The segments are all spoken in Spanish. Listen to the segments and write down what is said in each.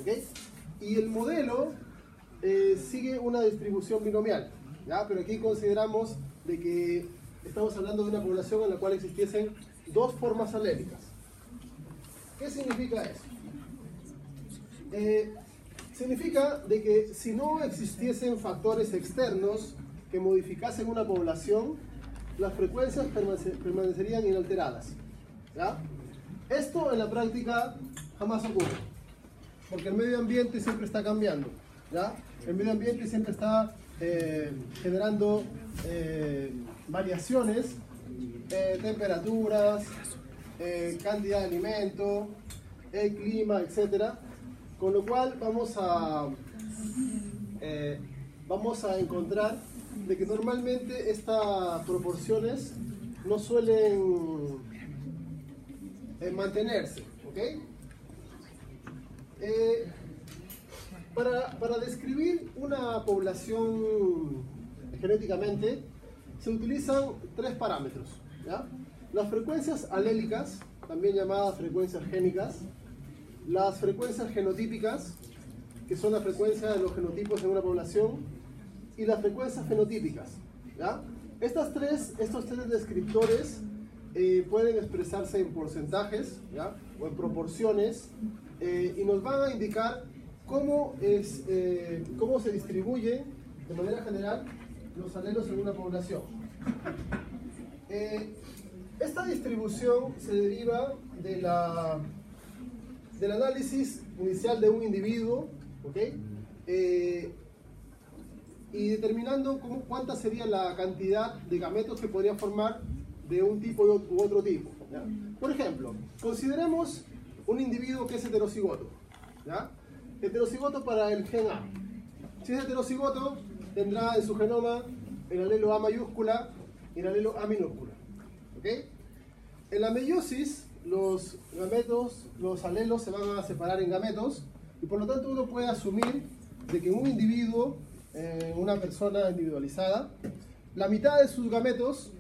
¿Okay? Y el modelo sigue una distribución binomial, ¿ya? Pero aquí consideramos de que estamos hablando de una población en la cual existiesen dos formas alélicas. ¿Qué significa eso? Significa de que si no existiesen factores externos que modificasen una población, las frecuencias permanecerían inalteradas, ¿ya? Esto en la práctica jamás ocurre, porque el medio ambiente siempre está cambiando, ¿ya? El medio ambiente siempre está generando variaciones, temperaturas, cantidad de alimento, el clima, etc. Con lo cual vamos a encontrar de que normalmente estas proporciones no suelen mantenerse, ¿ok? Para describir una población genéticamente se utilizan tres parámetros, ¿ya? Las frecuencias alélicas, también llamadas frecuencias génicas, las frecuencias genotípicas, que son la frecuencia de los genotipos en una población, y las frecuencias fenotípicas, ¿ya? Estos tres descriptores pueden expresarse en porcentajes, ¿ya? O en proporciones, y nos van a indicar cómo se distribuyen de manera general los alelos en una población. Esta distribución se deriva del análisis inicial de un individuo, ¿ok? Y determinando cuánta sería la cantidad de gametos que podría formar de un tipo u otro tipo, ¿ya? Por ejemplo, consideremos un individuo que es heterocigoto, ¿ya? Heterocigoto para el gen A. Si es heterocigoto, tendrá en su genoma el alelo A mayúscula y el alelo A minúscula, ¿ok? En la meiosis, los alelos se van a separar en gametos, y por lo tanto uno puede asumir de que en un individuo, una persona individualizada, la mitad de sus gametos,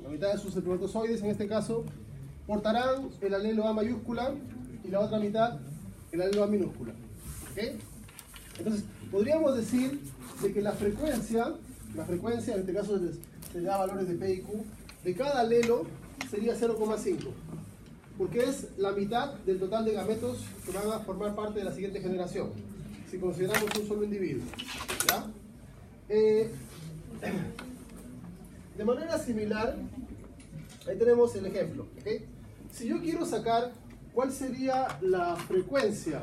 la mitad de sus espermatozoides en este caso, portarán el alelo A mayúscula y la otra mitad el alelo A minúscula, ¿ok? Entonces podríamos decir de que la frecuencia en este caso se da valores de P y Q, de cada alelo sería 0,5, porque es la mitad del total de gametos que van a formar parte de la siguiente generación, si consideramos un solo individuo, ¿ya? De manera similar, ahí tenemos el ejemplo, ¿okay? Si yo quiero sacar cuál sería la frecuencia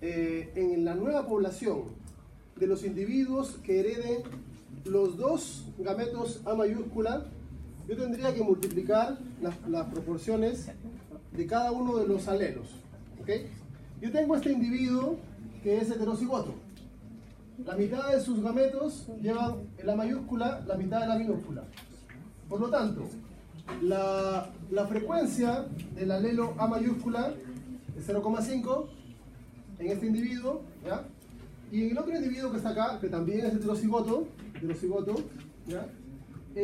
en la nueva población de los individuos que hereden los dos gametos A mayúscula, yo tendría que multiplicar las proporciones de cada uno de los alelos, ¿okay? Yo tengo este individuo que es heterocigoto. La mitad de sus gametos llevan el A mayúscula, la mitad de la minúscula. Por lo tanto, la frecuencia del alelo A mayúscula es 0,5 en este individuo, ¿ya? Y en el otro individuo que está acá, que también es heterocigoto, ¿ya?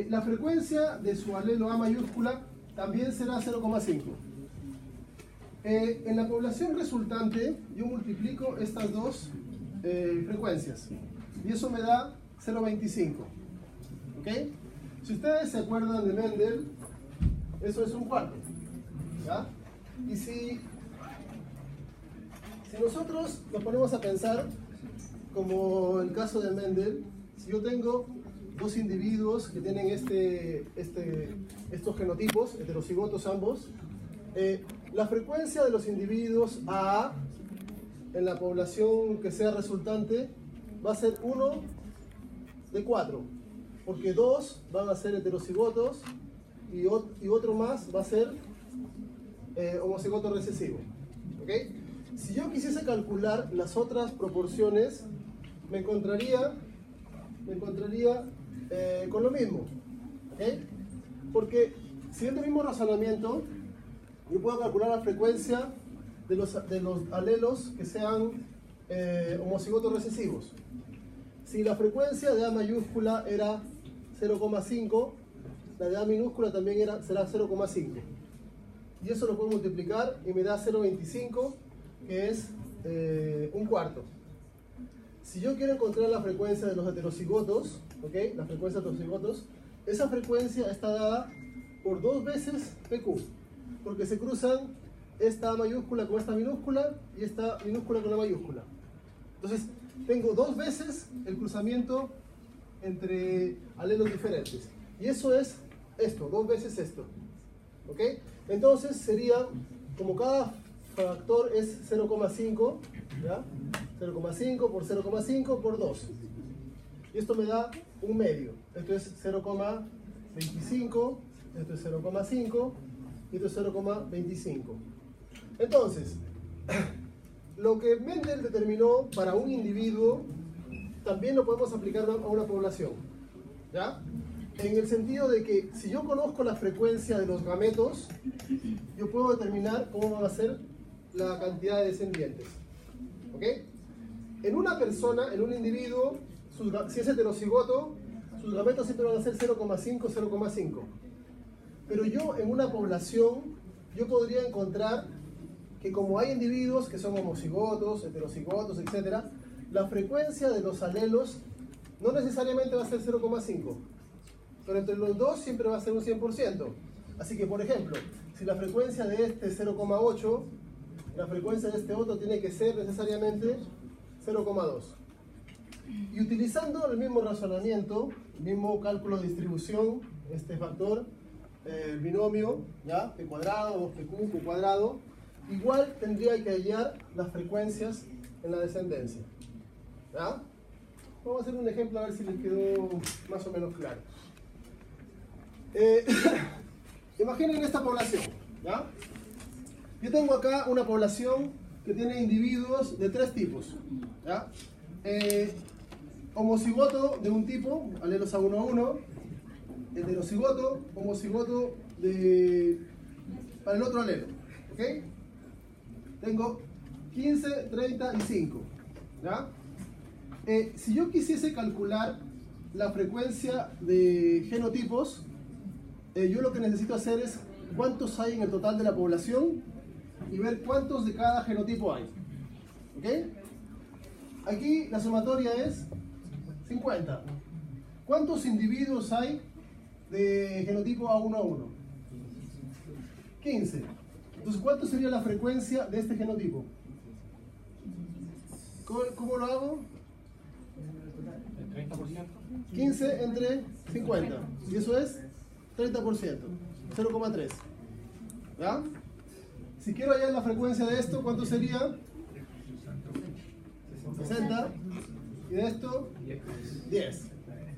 La frecuencia de su alelo A mayúscula también será 0,5. En la población resultante, yo multiplico estas dos frecuencias y eso me da 0,25, ¿ok? Si ustedes se acuerdan de Mendel, eso es un cuarto, ¿ya? Y si nosotros nos ponemos a pensar, como el caso de Mendel, si yo tengo dos individuos que tienen estos genotipos, heterocigotos ambos, la frecuencia de los individuos AA en la población que sea resultante va a ser 1 de 4, porque 2 van a ser heterocigotos y otro más va a ser homocigoto recesivo, ¿ok? Si yo quisiese calcular las otras proporciones, me encontraría con lo mismo, ¿ok? Porque siguiendo el mismo razonamiento, yo puedo calcular la frecuencia de los alelos que sean homocigotos recesivos. Si la frecuencia de A mayúscula era 0,5, la de A minúscula también será 0,5. Y eso lo puedo multiplicar y me da 0,25 que es un cuarto. Si yo quiero encontrar la frecuencia de los heterocigotos, ¿ok? La frecuencia de los heterocigotos, esa frecuencia está dada por 2 veces PQ, porque se cruzan esta mayúscula con esta minúscula y esta minúscula con la mayúscula. Entonces, tengo 2 veces el cruzamiento entre alelos diferentes. Y eso es esto, 2 veces esto. ¿Ok? Entonces sería, como cada factor es 0,5, ¿ya? 0,5 por 0,5 por 2. Y esto me da un medio. Esto es 0,25, esto es 0,5 y esto es 0,25. Entonces, lo que Mendel determinó para un individuo, también lo podemos aplicar a una población, ¿ya? En el sentido de que si yo conozco la frecuencia de los gametos, yo puedo determinar cómo va a ser la cantidad de descendientes. ¿Ok? En una persona, en un individuo, si es heterocigoto, sus gametos siempre van a ser 0,5, 0,5. Pero yo en una población, yo podría encontrar que como hay individuos que son homocigotos, heterocigotos, etc., la frecuencia de los alelos no necesariamente va a ser 0,5, pero entre los dos siempre va a ser un 100%. Así que, por ejemplo, si la frecuencia de este es 0,8, la frecuencia de este otro tiene que ser necesariamente 0,2. Y utilizando el mismo razonamiento, el mismo cálculo de distribución, este factor, el binomio, ¿ya? P cuadrado, 2PQ, Q cuadrado, igual tendría que hallar las frecuencias en la descendencia. ¿Ya? Vamos a hacer un ejemplo a ver si les quedó más o menos claro. Imaginen esta población, ¿ya? Yo tengo acá una población que tiene individuos de 3 tipos, ¿ya? Homocigoto de un tipo, alelos A1,1, heterocigoto, homocigoto para el otro alelo, ¿ok? Tengo 15, 30 y 5, ¿ya? Si yo quisiese calcular la frecuencia de genotipos, yo lo que necesito hacer es cuántos hay en el total de la población y ver cuántos de cada genotipo hay. ¿Ok? Aquí la sumatoria es 50. ¿Cuántos individuos hay de genotipo A1,1? 15. Entonces, ¿cuánto sería la frecuencia de este genotipo? ¿Cómo lo hago? 15 entre 50. Y eso es 30%. 0,3. ¿Ya? Si quiero hallar la frecuencia de esto, ¿cuánto sería? 60. Y de esto, 10.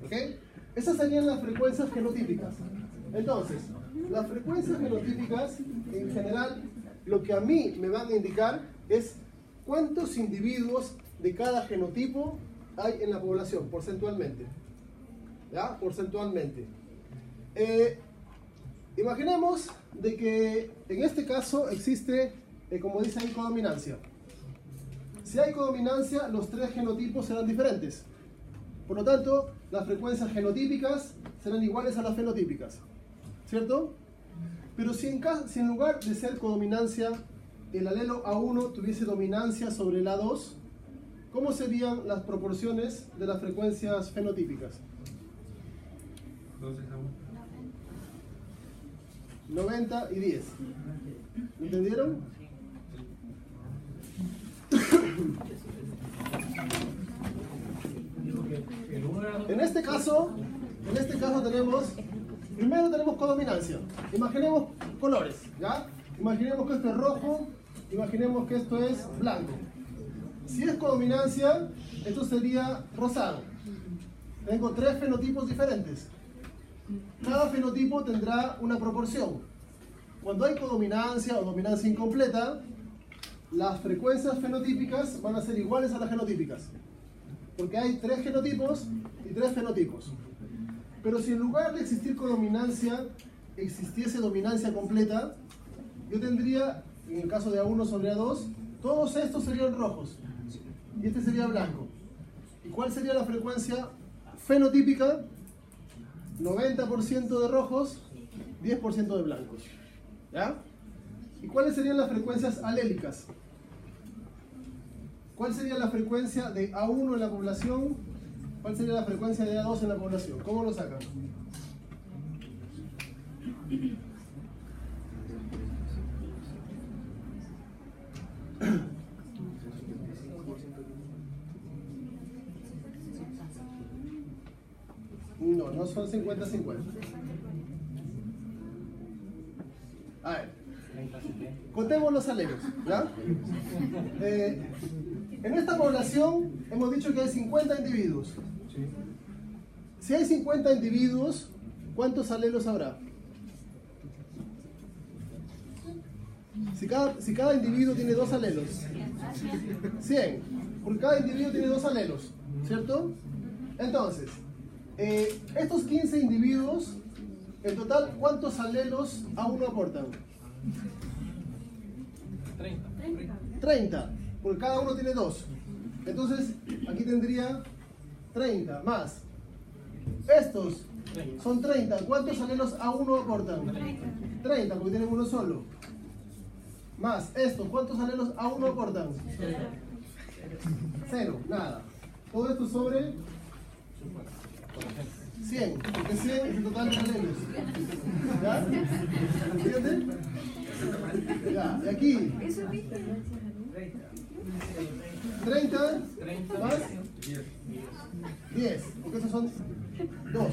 ¿Ok? Esas serían las frecuencias genotípicas. Entonces, las frecuencias genotípicas, en general, lo que a mí me van a indicar es cuántos individuos de cada genotipo hay en la población, porcentualmente. ¿Ya? Porcentualmente. Imaginemos de que en este caso existe, como dice ahí, codominancia. Si hay codominancia, los 3 genotipos serán diferentes. Por lo tanto, las frecuencias genotípicas serán iguales a las fenotípicas. ¿Cierto? Pero si en lugar de ser codominancia, el alelo A1 tuviese dominancia sobre el A2, ¿cómo serían las proporciones de las frecuencias fenotípicas? 90 y 10. ¿Entendieron? En este caso primero tenemos codominancia. Imaginemos colores, ¿ya? Imaginemos que esto es rojo, imaginemos que esto es blanco. Si es codominancia, esto sería rosado. Tengo 3 fenotipos diferentes. Cada fenotipo tendrá una proporción. Cuando hay codominancia o dominancia incompleta, las frecuencias fenotípicas van a ser iguales a las genotípicas. Porque hay 3 genotipos y 3 fenotipos. Pero si en lugar de existir codominancia, existiese dominancia completa, yo tendría, en el caso de A1 sobre A2, todos estos serían rojos. Y este sería blanco. ¿Y cuál sería la frecuencia fenotípica? 90% de rojos, 10% de blancos. ¿Ya? ¿Y cuáles serían las frecuencias alélicas? ¿Cuál sería la frecuencia de A1 en la población? ¿Cuál sería la frecuencia de A2 en la población? ¿Cómo lo sacan? No, no son 50-50. A ver, contemos los alelos, ¿ya? En esta población hemos dicho que hay 50 individuos. Si hay 50 individuos, ¿cuántos alelos habrá? Si cada individuo tiene 2 alelos, 100, porque cada individuo tiene 2 alelos, ¿cierto? Entonces, estos 15 individuos, en total, ¿cuántos alelos A1 aportan? 30, porque cada uno tiene 2. Entonces, aquí tendría 30 más. Estos son 30. ¿Cuántos alelos A1 aportan? 30, porque tienen uno solo. Más estos, ¿cuántos alelos A1 aportan? 0, nada. Todo esto sobre 100, porque 100 es el total de alelos. ¿Ya? ¿Entienden? Ya, y aquí 30 más 10, porque esos son 2.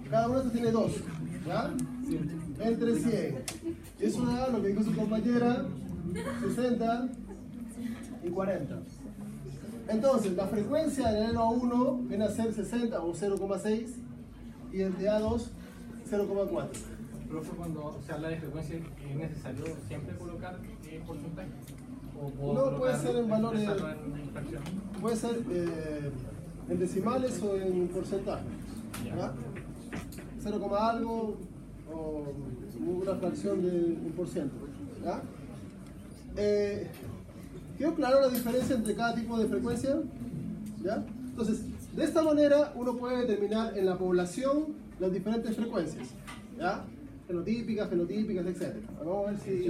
Cada uno de estos tiene 2. ¿Ya? Entre 100. Eso da lo que dijo su compañera, 60 y 40. Entonces, la frecuencia del alelo A1 viene a ser 60 o 0,6 y el de A2 0,4. Profe, cuando se habla de frecuencia, ¿es necesario siempre colocar porcentaje? No, puede ser en valores, en fracción. puede ser en decimales o en porcentaje. ¿Ya? 0, algo o una fracción de 1%. ¿Ya? ¿Quedó claro la diferencia entre cada tipo de frecuencia? ¿Ya? Entonces, de esta manera uno puede determinar en la población las diferentes frecuencias. ¿Ya? Fenotípicas, etc. Vamos a ver si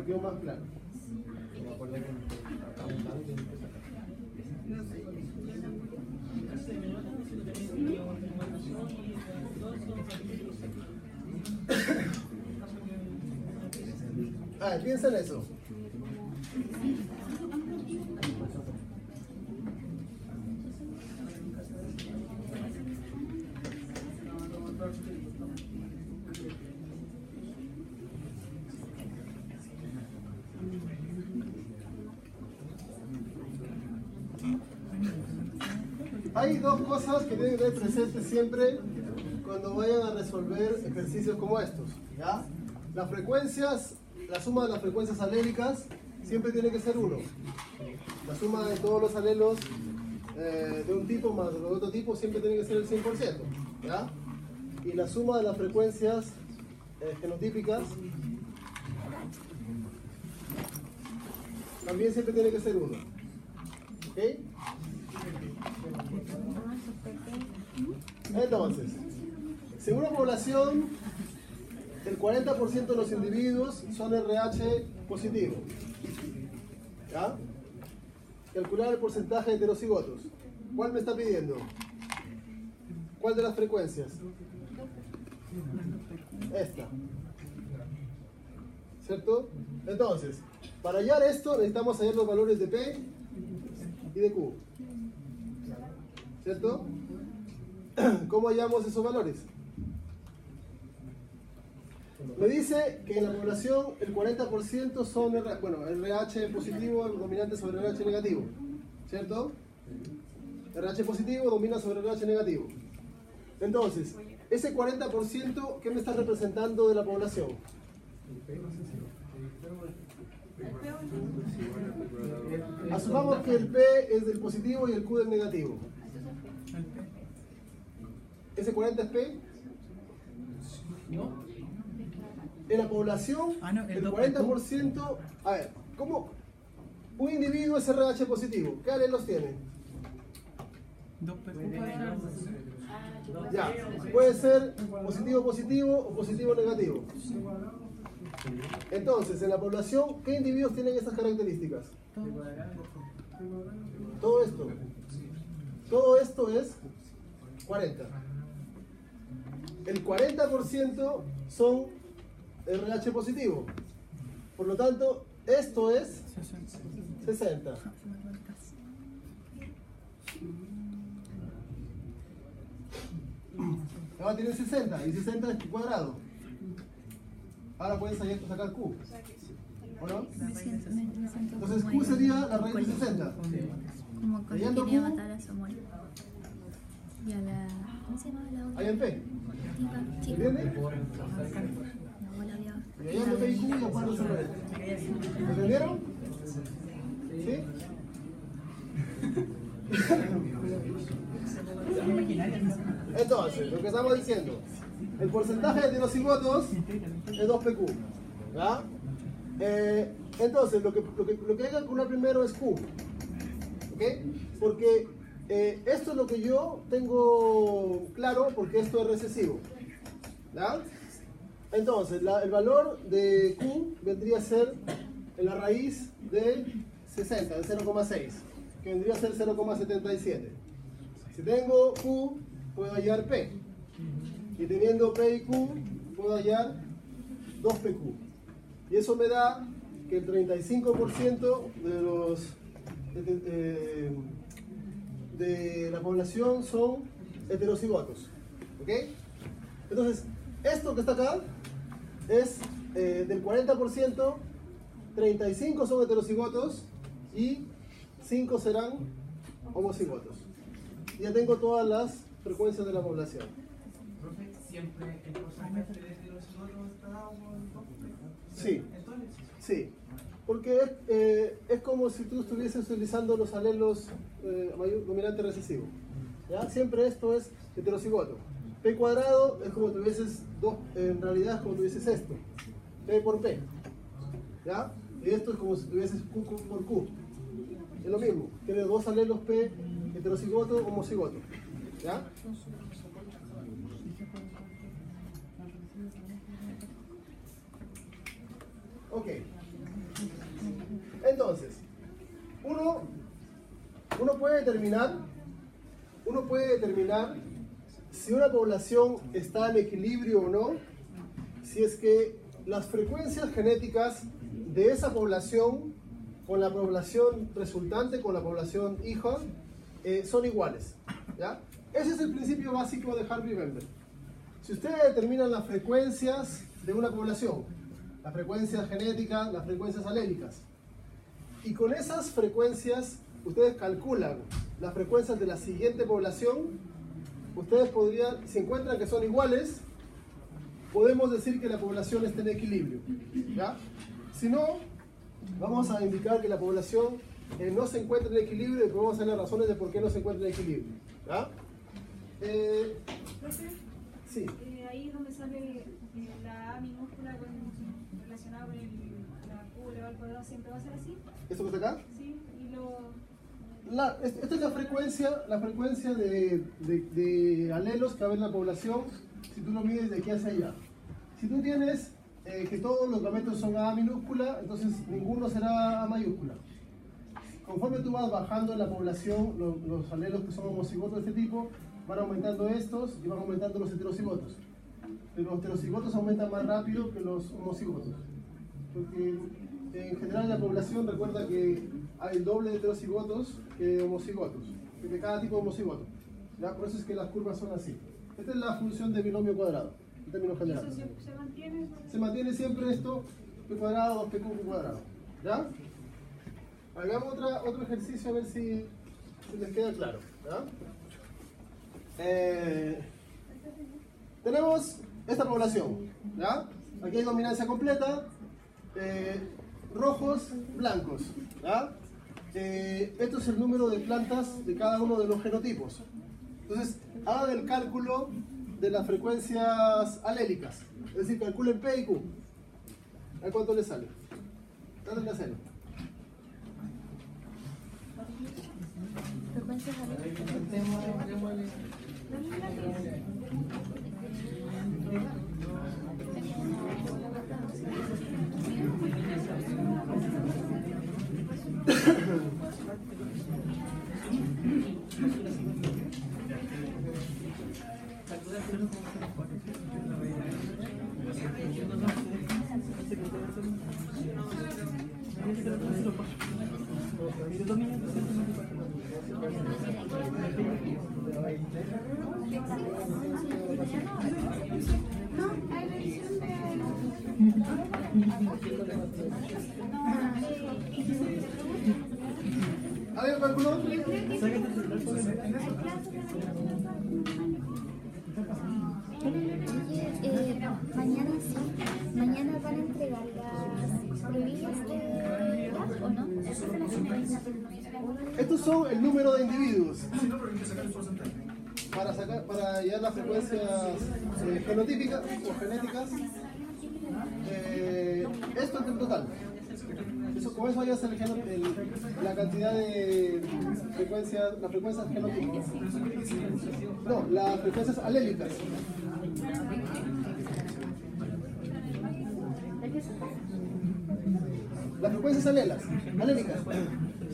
quedó más claro. A ver, piensa en eso. Hay dos cosas que deben tener presentes siempre cuando vayan a resolver ejercicios como estos. ¿Ya? Las frecuencias, la suma de las frecuencias alélicas siempre tiene que ser 1. La suma de todos los alelos de un tipo más de otro tipo siempre tiene que ser el 100%. ¿Ya? Y la suma de las frecuencias genotípicas también siempre tiene que ser 1. ¿Ok? Entonces, según la población, el 40% de los individuos son RH positivo. ¿Ya? Calcular el porcentaje de heterocigotos. ¿Cuál me está pidiendo? ¿Cuál de las frecuencias? Esta. ¿Cierto? Entonces, para hallar esto necesitamos hallar los valores de P y de Q. ¿Cierto? ¿Cómo hallamos esos valores? Me dice que en la población el 40% son RH positivo dominante sobre RH negativo. ¿Cierto? RH positivo domina sobre RH negativo. Entonces, ese 40%, ¿qué me está representando de la población? Asumamos que el P es del positivo y el Q del negativo. ¿Ese 40 es P? No. En la población, el 40%... A ver, ¿cómo? Un individuo es RH positivo. ¿Qué alelos tiene? Ya, puede ser positivo positivo o positivo negativo. Entonces, en la población, ¿qué individuos tienen estas características? Todo esto es 40. El 40% son RH positivo. Por lo tanto, esto es 60. Ahora tienen 60 y 60 es Q cuadrado. Ahora pueden sacar Q. ¿O no? Entonces Q sería la raíz de 60. Como cuando quería matar a su amor. Y a la... ¿Cómo se llama la otra? Ahí en P. Chica. ¿Entiendes? La abuela vio. Y ahí en P y Q lo pueden resolver. ¿Entendieron? ¿Sí? Entonces, lo que estamos diciendo, el porcentaje de heterocigotos es 2PQ. ¿Ya? Entonces, lo que hay que calcular primero es Q. ¿Ok? Porque esto es lo que yo tengo claro, porque esto es recesivo. ¿Ya? Entonces, el valor de Q vendría a ser en la raíz de 60, de 0,6, que vendría a ser 0,77. Si tengo Q, puedo hallar P. Y teniendo P y Q, puedo hallar 2PQ. Y eso me da que el 35% de la población son heterocigotos. ¿Ok? Entonces, esto que está acá es del 40%, 35 son heterocigotos y 5 serán homocigotos. Ya tengo todas las frecuencias de la población. ¿Profe, siempre el porcentaje de heterocigotos está dado por 2? Sí, sí. Porque es como si tú estuvieses utilizando los alelos dominante recesivo. ¿Ya? Siempre esto es heterocigoto. P cuadrado es como tuvieses dos, en realidad es como tuvieses esto. P por P. ¿Ya? Y esto es como si tuvieses Q por Q. Es lo mismo. Tiene dos alelos P, heterocigoto, homocigoto. ¿Ya? Ok. Entonces, uno puede determinar si una población está en equilibrio o no, si es que las frecuencias genéticas de esa población con la población resultante, con la población hija, son iguales. ¿Ya? Ese es el principio básico de Harvey-Wendel. Si ustedes determinan las frecuencias de una población, las frecuencias genéticas, las frecuencias alélicas, y con esas frecuencias ustedes calculan las frecuencias de la siguiente población, ustedes podrían, si encuentran que son iguales, podemos decir que la población está en equilibrio. ¿Ya? Si no, vamos a indicar que la población no se encuentra en equilibrio y podemos hacer las razones de por qué no se encuentra en equilibrio. ¿Ya? Profe, Sí. ahí es donde sale la A minúscula relacionada con la Q elevado al cuadrado, ¿siempre va a ser así? ¿Esto que está acá? Sí, y lo... Esta es la frecuencia de alelos que va a haber en la población si tú lo mides de aquí hacia allá. Si tú tienes que todos los gametos son A minúscula, entonces ninguno será A mayúscula. Conforme tú vas bajando en la población, los alelos que son homocigotos de este tipo, van aumentando estos y van aumentando los heterocigotos. Pero los heterocigotos aumentan más rápido que los homocigotos. Porque en general en la población recuerda que hay el doble de heterocigotos que homocigotos, de cada tipo de homocigoto. ¿Ya? Por eso es que las curvas son así. Esta es la función de binomio cuadrado, en términos ¿Eso generales. se mantiene? Se mantiene siempre esto, P cuadrado, PQ, P cuadrado. ¿Ya? Hagamos otro ejercicio a ver si les queda claro. ¿Ya? Tenemos esta población. ¿Ya? Aquí hay dominancia completa. Rojos, blancos. ¿Ya? Esto es el número de plantas de cada uno de los genotipos. Entonces, hagan el cálculo de las frecuencias alélicas. Es decir, calculen P y Q. A ver cuánto les sale. Traten de hacerlo. Frecuencias alélicas. A ver, cálculo. Mañana sí. Mañana van a entregar las pruebas de gas, ¿o no? Estos son el número de individuos. Para hallar las frecuencias genotípicas o genéticas. Esto es el total. Con eso hallas la cantidad de frecuencias, las frecuencias genotípicas. No, las frecuencias alélicas. Las frecuencias alélicas.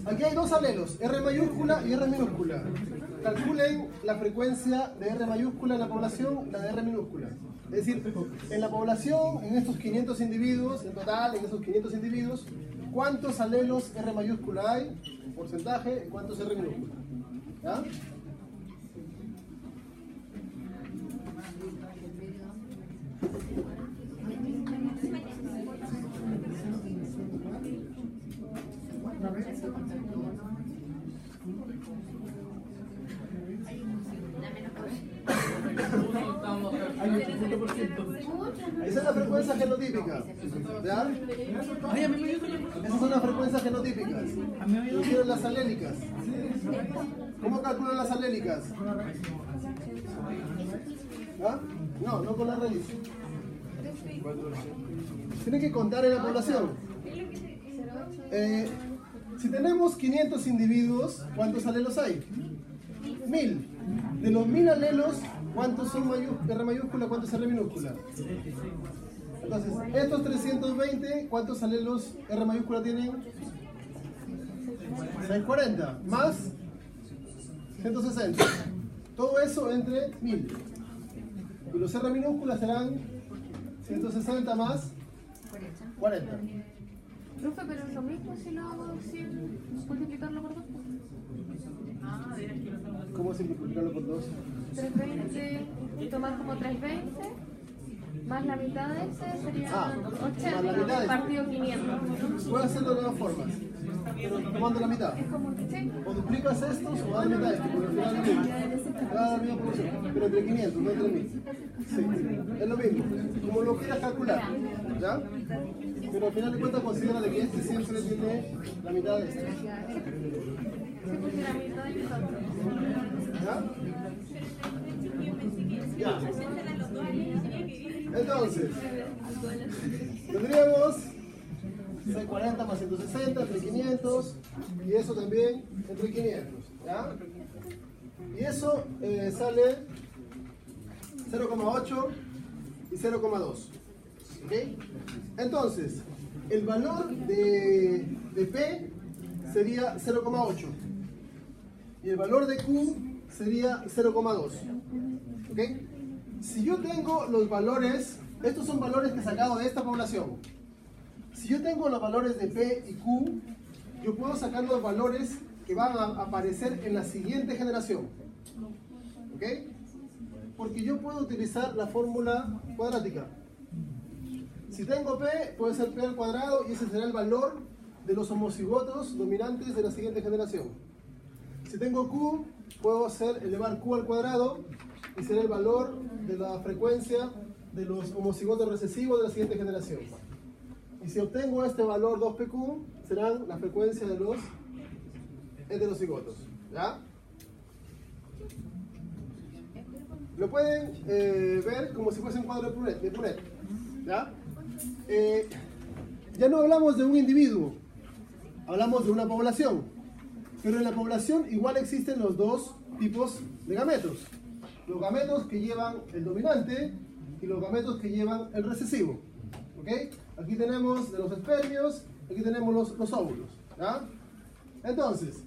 Aquí hay dos alelos, R mayúscula y R minúscula. Calculen la frecuencia de R mayúscula en la población, la de R minúscula. Es decir, en la población, en estos 500 individuos, en total, en esos 500 individuos, ¿cuántos alelos R mayúscula hay? Porcentaje, ¿cuántos R minúscula? ¿Ya? Esa es la frecuencia genotípica. ¿Ya? Esas son las frecuencias genotípicas. ¿Quieren las alélicas? ¿Cómo calculan las alélicas? ¿Ah? No con la raíz. Tienen que contar en la población. Si tenemos 500 individuos, ¿cuántos alelos hay? 1000. De los 1000 alelos, ¿cuántos son R mayúscula, cuántos R minúscula? Entonces, estos 320, ¿cuántos alelos R mayúscula tienen? 640, más 160. Todo eso entre 1000. Y los R minúsculas serán 160 más 40. Profe, pero es lo mismo si lo hago sin multiplicarlo por 2. ¿Cómo se multiplicarlo por 2? 320, tomar como 320, más la mitad de ese sería 80, más la mitad de partido 500. Puedes hacerlo de dos formas, pero tomando la mitad. ¿Sí? O duplicas estos o das la mitad de estos, porque al final te va a dar la misma proporción, pero entre 500, no entre 1000. Sí, es lo mismo, como lo quieras calcular, ¿ya? Pero al final de cuentas considera de que este siempre tiene la mitad de este. Sí, porque la mitad de nosotros. ¿Ya? Ya. Entonces, tendríamos 640 más 160 entre 500 y eso también entre 500. ¿Ya? Y eso sale 0,8 y 0,2. ¿Ok? Entonces, el valor de P sería 0,8 y el valor de Q sería 0,2. ¿Ok? Si yo tengo los valores, estos son valores que he sacado de esta población. Si yo tengo los valores de P y Q, yo puedo sacar los valores que van a aparecer en la siguiente generación. ¿Ok? Porque yo puedo utilizar la fórmula cuadrática. Si tengo P, puede ser P al cuadrado y ese será el valor de los homocigotos dominantes de la siguiente generación. Si tengo Q, puedo elevar Q al cuadrado y será el valor de la frecuencia de los homocigotos recesivos de la siguiente generación. Y si obtengo este valor 2pq, serán la frecuencia de los heterocigotos. ¿Ya? Lo pueden ver como si fuese un cuadro de Punnett. ¿Ya? Ya no hablamos de un individuo, hablamos de una población. Pero en la población igual existen los dos tipos de gametos. Los gametos que llevan el dominante y los gametos que llevan el recesivo. ¿Ok? Aquí tenemos de los espermios, aquí tenemos los óvulos. ¿Ya? Entonces,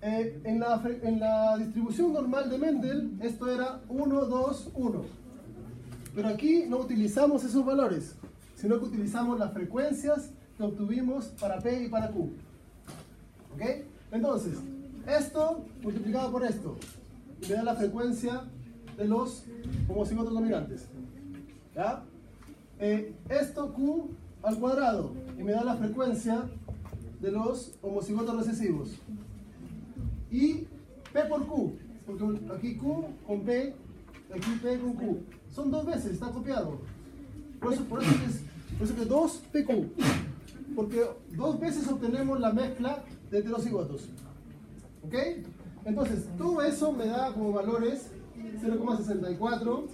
en la distribución normal de Mendel, esto era 1, 2, 1. Pero aquí no utilizamos esos valores, sino que utilizamos las frecuencias que obtuvimos para P y para Q. ¿Ok? Entonces, esto multiplicado por esto me da la frecuencia de los homocigotos dominantes. ¿Ya? Esto Q al cuadrado y me da la frecuencia de los homocigotos recesivos. Y P por Q, porque aquí Q con P, aquí P con Q. Son dos veces, está copiado. Por eso que 2PQ. Porque dos veces obtenemos la mezcla de heterocigotos. ¿Ok? Entonces, todo eso me da como valores 0,64,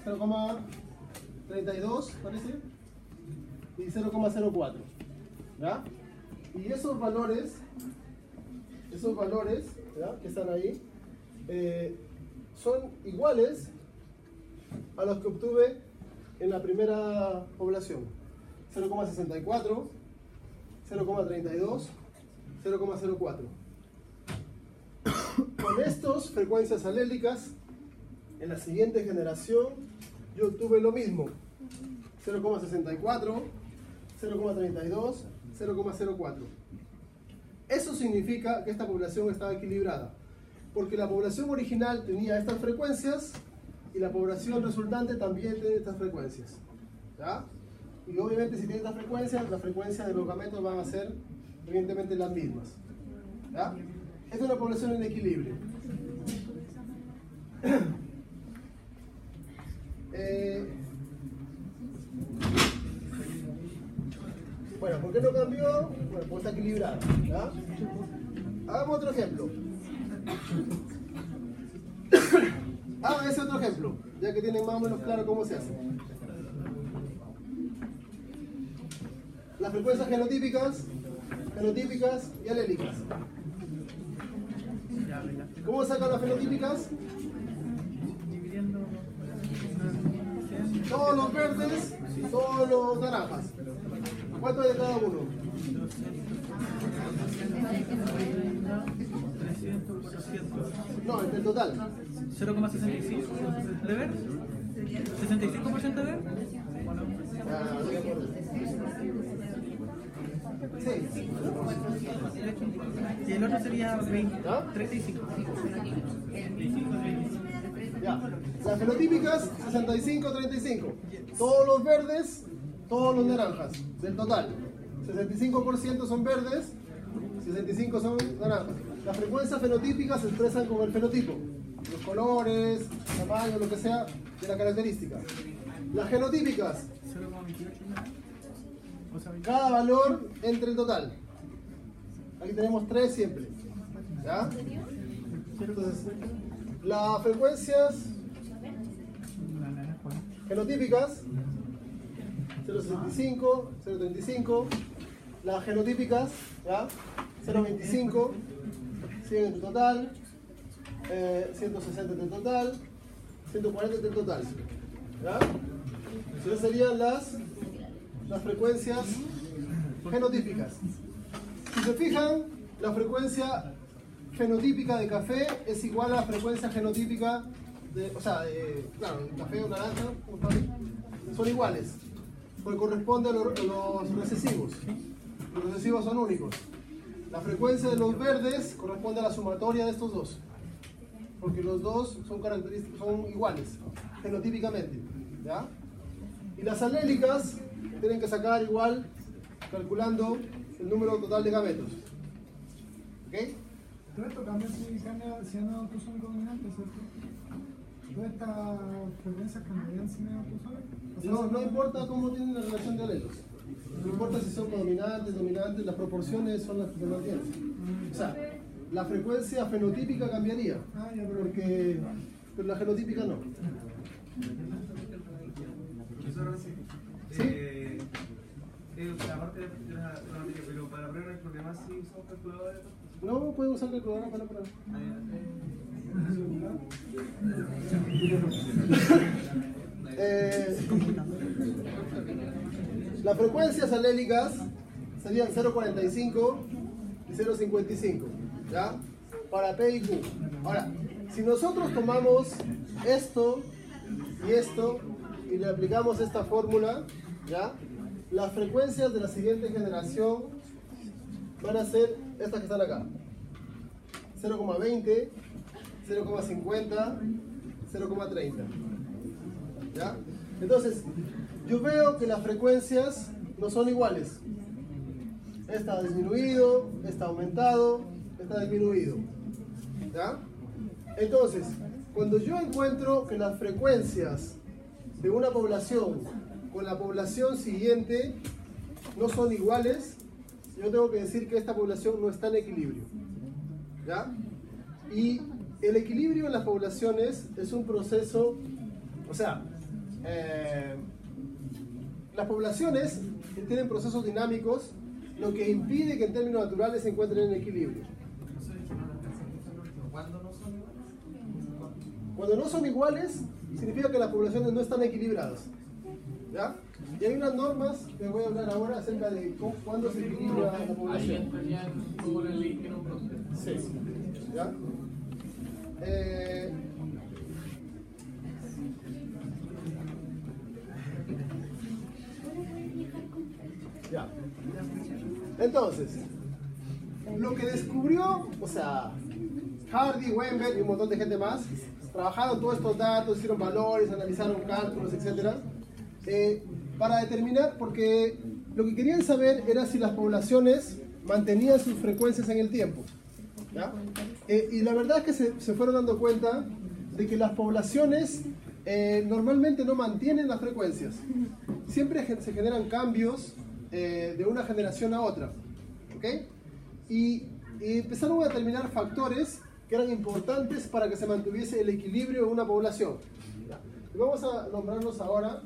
0,32, parece, y 0,04. ¿Ya? Y esos valores, ¿ya?, que están ahí, son iguales a los que obtuve en la primera población. 0,64, 0,32, 0,04. Con estas frecuencias alélicas, en la siguiente generación, yo obtuve lo mismo. 0,64, 0,32, 0,04. Eso significa que esta población estaba equilibrada, porque la población original tenía estas frecuencias y la población resultante también tiene estas frecuencias. ¿Ya? Y obviamente si tiene estas frecuencias, las frecuencias de los gametos van a ser evidentemente las mismas. ¿Ya? Esta es una población en equilibrio. Bueno, ¿por qué no cambió? Bueno, pues está equilibrado. ¿Ya? Hagamos otro ejemplo. Hagan ese otro ejemplo, ya que tienen más o menos claro cómo se hace. Las frecuencias genotípicas y alélicas. ¿Cómo sacan las fenotípicas? Todos los verdes y todos los naranjas. ¿Cuánto hay de cada uno? 300%. No, el total. 0,65 de ver. 65% de ver. Sí. Y el otro sería 20, ¿Ah? 35. Ya. Las fenotípicas, 65-35. Todos los verdes, todos los naranjas, del total. 65% son verdes, 65 son naranjas. Las frecuencias fenotípicas se expresan con el fenotipo, los colores, tamaño, lo que sea de la característica. Las genotípicas, 0,28. cada valor entre el total. Aquí tenemos 3 siempre. ¿Ya? Entonces, las frecuencias genotípicas, 0,65, 0,35. Las genotípicas, ¿ya?, 0,25, 100 en total, 160 en total, 140 en total. ¿Ya? Esas serían las frecuencias genotípicas. Si se fijan, la frecuencia fenotípica de café es igual a la frecuencia genotípica de, claro, el café o naranja, son iguales, porque corresponde a los recesivos. Los recesivos son únicos. La frecuencia de los verdes corresponde a la sumatoria de estos dos, porque los dos son característicos, son iguales, genotípicamente. ¿Ya? Y las alélicas tienen que sacar igual, calculando el número total de gametos. ¿Ok? Todo esto cambia si no autosómico dominante, ¿cierto? Todas estas frecuencias cambiarían si no es autosómico. No importa cómo tienen la relación de alelos. No importa si son dominantes, las proporciones son las que se mantienen. O sea, la frecuencia fenotípica cambiaría, pero la genotípica no. ¿Sí? Aparte de la materia, pero para prueba no hay problema si usamos calculadora. No, pueden usar calculadora para prueba. Las frecuencias alélicas serían 0,45 y 0,55, ¿ya? Para P y Q. Ahora, si nosotros tomamos esto y le aplicamos esta fórmula, ¿ya?, las frecuencias de la siguiente generación van a ser estas que están acá. 0,20, 0,50, 0,30. ¿Ya? Entonces, yo veo que las frecuencias no son iguales. Esta ha disminuido, esta ha aumentado, esta ha disminuido. ¿Ya? Entonces, cuando yo encuentro que las frecuencias de una población con la población siguiente no son iguales, yo tengo que decir que esta población no está en equilibrio. ¿Ya? Y el equilibrio en las poblaciones es un proceso, o sea, las poblaciones tienen procesos dinámicos, lo que impide que en términos naturales se encuentren en equilibrio. ¿Cuándo no son iguales? Cuando no son iguales, significa que las poblaciones no están equilibradas. ¿Ya? Y hay unas normas que voy a hablar ahora acerca de cuándo se equilibra la Ahí población. entraría en todo el ley que no procede. Sí. ¿Ya? Ya. Entonces, lo que descubrió, o sea, Hardy, Weinberg y un montón de gente más, trabajaron todos estos datos, hicieron valores, analizaron cálculos, etc. Para determinar, porque lo que querían saber era si las poblaciones mantenían sus frecuencias en el tiempo. ¿Ya? Y la verdad es que se fueron dando cuenta de que las poblaciones normalmente no mantienen las frecuencias. Siempre se generan cambios de una generación a otra. ¿Ok? Y empezaron a determinar factores que eran importantes para que se mantuviese el equilibrio en una población. ¿Ya? Y vamos a nombrarlos ahora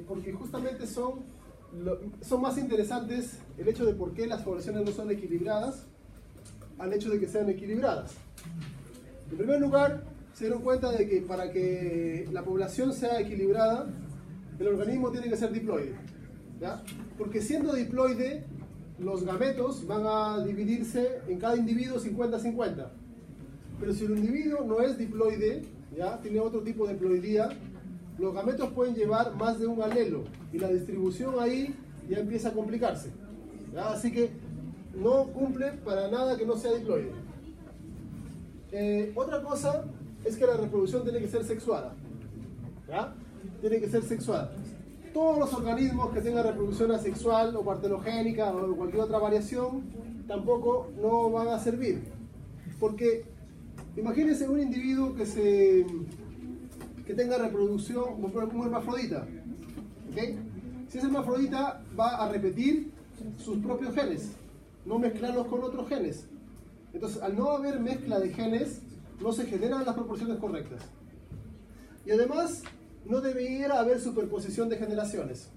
porque justamente son más interesantes el hecho de por qué las poblaciones no son equilibradas al hecho de que sean equilibradas. En primer lugar, se dieron cuenta de que para que la población sea equilibrada, el organismo tiene que ser diploide. ¿Ya? Porque siendo diploide, los gametos van a dividirse en cada individuo 50-50. Pero si el individuo no es diploide, ¿ya? Tiene otro tipo de ploidía, los gametos pueden llevar más de un alelo y la distribución ahí ya empieza a complicarse. ¿Ya? Así que no cumple para nada que no sea diploide. Otra cosa es que la reproducción tiene que ser sexuada. ¿Ya? Tiene que ser sexuada. Todos los organismos que tengan reproducción asexual o partenogénica o cualquier otra variación tampoco no van a servir. Porque imagínense un individuo que tenga reproducción como hermafrodita. ¿Okay? Si es hermafrodita va a repetir sus propios genes, no mezclarlos con otros genes. Entonces, al no haber mezcla de genes, no se generan las proporciones correctas. Y además, no debiera haber superposición de generaciones.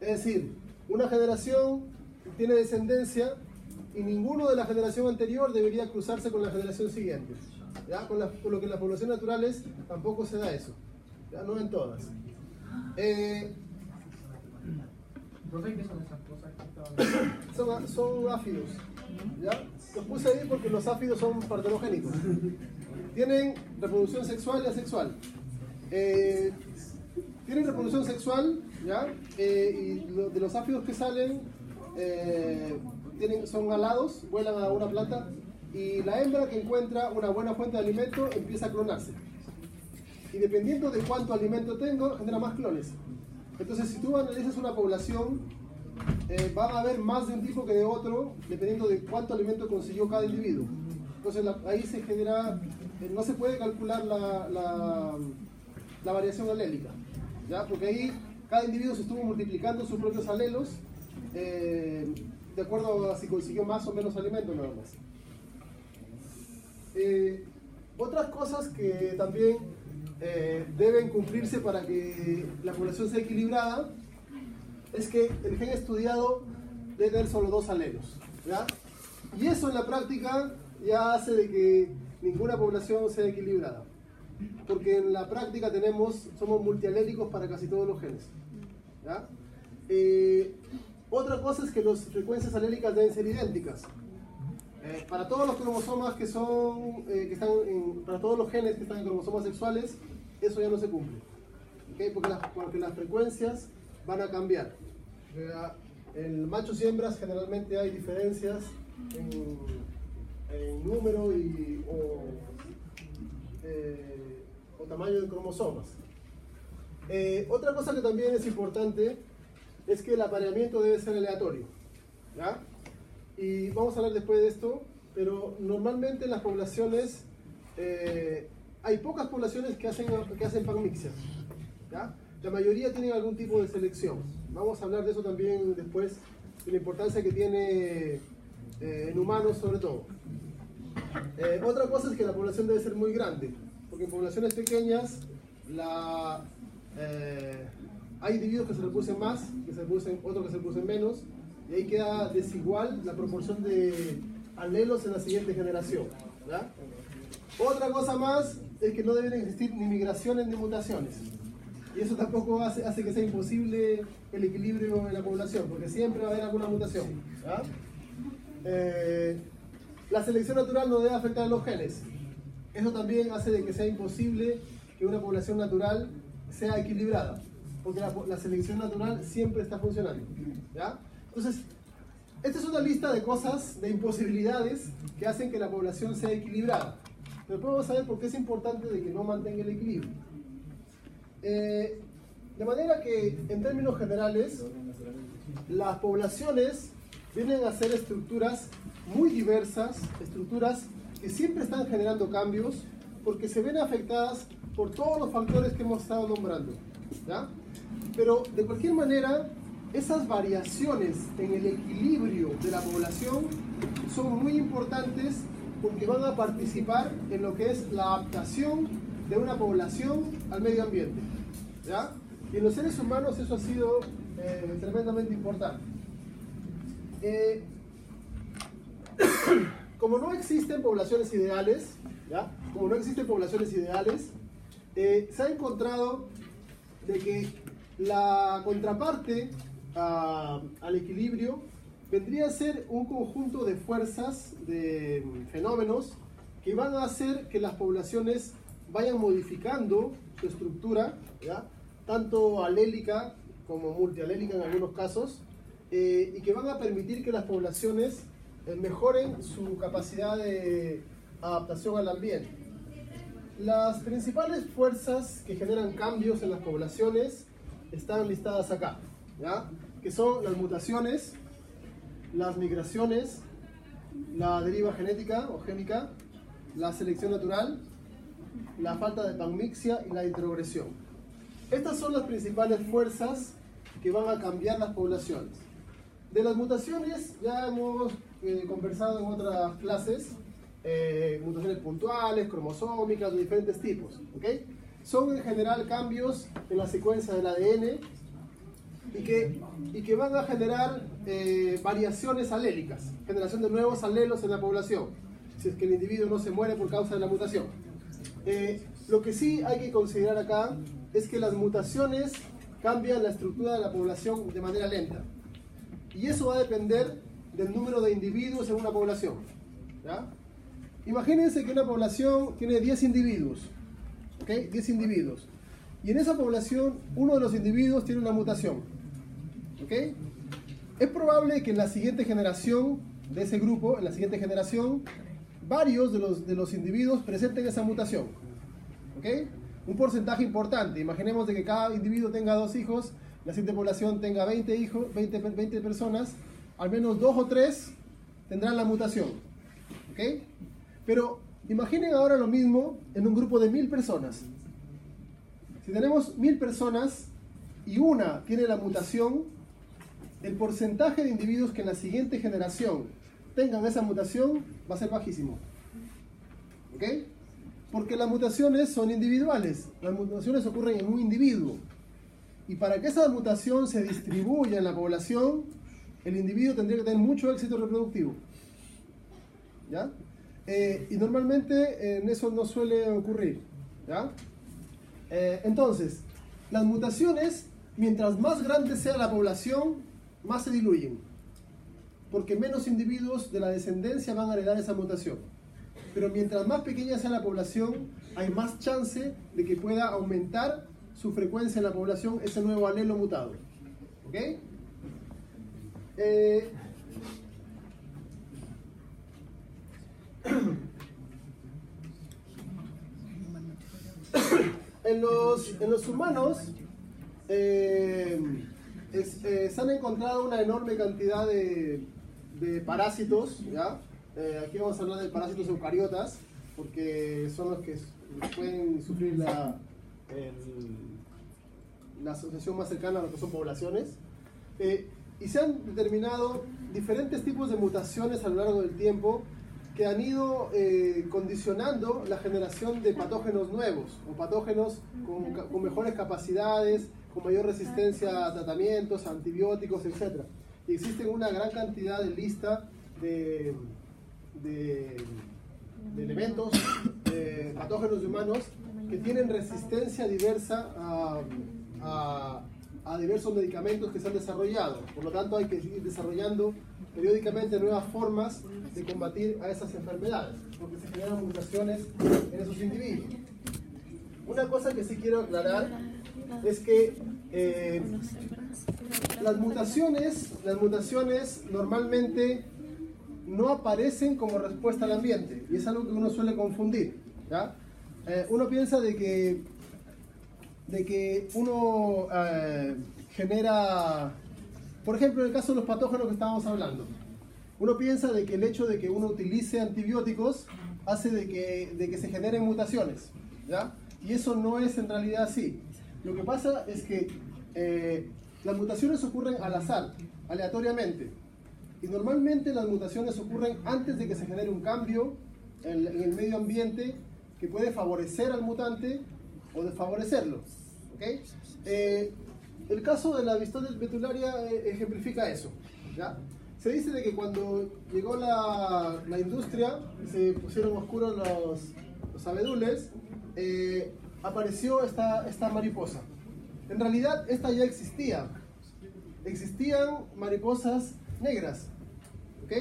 Es decir, una generación tiene descendencia y ninguno de la generación anterior debería cruzarse con la generación siguiente. ¿Ya? Con lo que en las poblaciones naturales tampoco se da eso. ¿Ya? No en todas. ¿Profe, qué son esas cosas que estaban viendo? Son áfidos. ¿Ya? Los puse ahí porque los áfidos son partenogénicos. Tienen reproducción sexual y asexual. Tienen reproducción sexual, ¿ya? Y de los áfidos que salen son alados, vuelan a una planta y la hembra que encuentra una buena fuente de alimento empieza a clonarse. Y dependiendo de cuánto alimento tengo, genera más clones. Entonces, si tú analizas una población, van a haber más de un tipo que de otro, dependiendo de cuánto alimento consiguió cada individuo. Entonces, ahí se genera, no se puede calcular la variación alélica, ¿ya? Porque ahí cada individuo se estuvo multiplicando sus propios alelos de acuerdo a si consiguió más o menos alimento nada más. Otras cosas que también deben cumplirse para que la población sea equilibrada es que el gen estudiado debe tener solo 2 alelos, ¿ya? Y eso en la práctica ya hace de que ninguna población sea equilibrada, porque en la práctica somos multialélicos para casi todos los genes, ¿ya? Otra cosa es que las frecuencias alélicas deben ser idénticas. Para todos los cromosomas para todos los genes que están en cromosomas sexuales, eso ya no se cumple, ¿okay? Porque las frecuencias van a cambiar. En machos y hembras generalmente hay diferencias en número o tamaño de cromosomas. Otra cosa que también es importante es que el apareamiento debe ser aleatorio, ¿ya? Y vamos a hablar después de esto, pero normalmente en las poblaciones hay pocas poblaciones que hacen panmixia, ¿ya? La mayoría tienen algún tipo de selección. Vamos a hablar de eso también después, de la importancia que tiene en humanos sobre todo. Otra cosa es que la población debe ser muy grande, porque en poblaciones pequeñas hay individuos que se reproducen más, otros que se reproducen menos, y ahí queda desigual la proporción de alelos en la siguiente generación, ¿ya? Otra cosa más es que no deben existir ni migraciones ni mutaciones. Y eso tampoco hace que sea imposible el equilibrio en la población, porque siempre va a haber alguna mutación, ¿ya? La selección natural no debe afectar a los genes. Eso también hace de que sea imposible que una población natural sea equilibrada, porque la selección natural siempre está funcionando, ¿ya? Entonces, esta es una lista de cosas, de imposibilidades que hacen que la población sea equilibrada. Pero después vamos a ver por qué es importante de que no mantenga el equilibrio. De manera que, en términos generales, las poblaciones vienen a ser estructuras muy diversas, estructuras que siempre están generando cambios, porque se ven afectadas por todos los factores que hemos estado nombrando, ¿ya? Pero, de cualquier manera, esas variaciones en el equilibrio de la población son muy importantes porque van a participar en lo que es la adaptación de una población al medio ambiente, ¿ya? Y en los seres humanos eso ha sido tremendamente importante. Como no existen poblaciones ideales, ¿ya? Como no existen poblaciones ideales, se ha encontrado de que la contraparte al equilibrio vendría a ser un conjunto de fuerzas, de fenómenos que van a hacer que las poblaciones vayan modificando su estructura, ¿ya? Tanto alélica como multialélica en algunos casos, y que van a permitir que las poblaciones mejoren su capacidad de adaptación al ambiente. Las principales fuerzas que generan cambios en las poblaciones están listadas acá, ¿ya? Que son las mutaciones, las migraciones, la deriva genética o génica, la selección natural, la falta de panmixia y la introgresión. Estas son las principales fuerzas que van a cambiar las poblaciones. De las mutaciones ya hemos conversado en otras clases, mutaciones puntuales, cromosómicas, de diferentes tipos, ¿ok? Son en general cambios en la secuencia del ADN y que van a generar variaciones alélicas, generación de nuevos alelos en la población, si es que el individuo no se muere por causa de la mutación. Lo que sí hay que considerar acá es que las mutaciones cambian la estructura de la población de manera lenta. Y eso va a depender del número de individuos en una población, ¿ya? Imagínense que una población tiene 10 individuos, ¿ok? 10 individuos. Y en esa población, uno de los individuos tiene una mutación, ¿ok? Es probable que en la siguiente generación de ese grupo, en la siguiente generación, varios de los individuos presenten esa mutación, ¿ok? Un porcentaje importante. Imaginemos de que cada individuo tenga 2 hijos, la siguiente población tenga 20 hijos, 20 personas, al menos 2 o 3 tendrán la mutación, ¿ok? Pero imaginen ahora lo mismo en un grupo de 1000 personas. Si tenemos 1000 personas y una tiene la mutación, el porcentaje de individuos que en la siguiente generación tengan esa mutación va a ser bajísimo, ¿ok? Porque las mutaciones son individuales, las mutaciones ocurren en un individuo. Y para que esa mutación se distribuya en la población, el individuo tendría que tener mucho éxito reproductivo, ¿ya? Y normalmente en eso no suele ocurrir, ¿ya? Entonces, las mutaciones, mientras más grande sea la población, más se diluyen, porque menos individuos de la descendencia van a heredar esa mutación. Pero mientras más pequeña sea la población, hay más chance de que pueda aumentar su frecuencia en la población ese nuevo alelo mutado, ¿ok? En los humanos se han encontrado una enorme cantidad de parásitos, ¿ya? Aquí vamos a hablar de parásitos eucariotas, porque son los que pueden sufrir la asociación más cercana a lo que son poblaciones. Y se han determinado diferentes tipos de mutaciones a lo largo del tiempo que han ido condicionando la generación de patógenos nuevos, o patógenos con mejores capacidades, con mayor resistencia a tratamientos, a antibióticos, etc. Y existen una gran cantidad de lista de elementos, patógenos humanos, que tienen resistencia diversa a diversos medicamentos que se han desarrollado. Por lo tanto, hay que seguir desarrollando periódicamente nuevas formas de combatir a esas enfermedades, porque se generan mutaciones en esos individuos. Una cosa que sí quiero aclarar es que las mutaciones normalmente no aparecen como respuesta al ambiente, y es algo que uno suele confundir, ¿ya? Uno piensa de que uno genera, por ejemplo, en el caso de los patógenos que estábamos hablando, uno piensa de que el hecho de que uno utilice antibióticos hace de que se generen mutaciones, ¿ya? Y eso no es en realidad así. Lo que pasa es que las mutaciones ocurren al azar, aleatoriamente. Y normalmente las mutaciones ocurren antes de que se genere un cambio en el medio ambiente que puede favorecer al mutante o desfavorecerlo. ¿Okay? El caso de la Vistodes betularia ejemplifica eso, ¿ya? Se dice de que cuando llegó la industria y se pusieron oscuros los abedules, apareció esta mariposa. En realidad esta ya existía. Existían mariposas negras, ¿ok?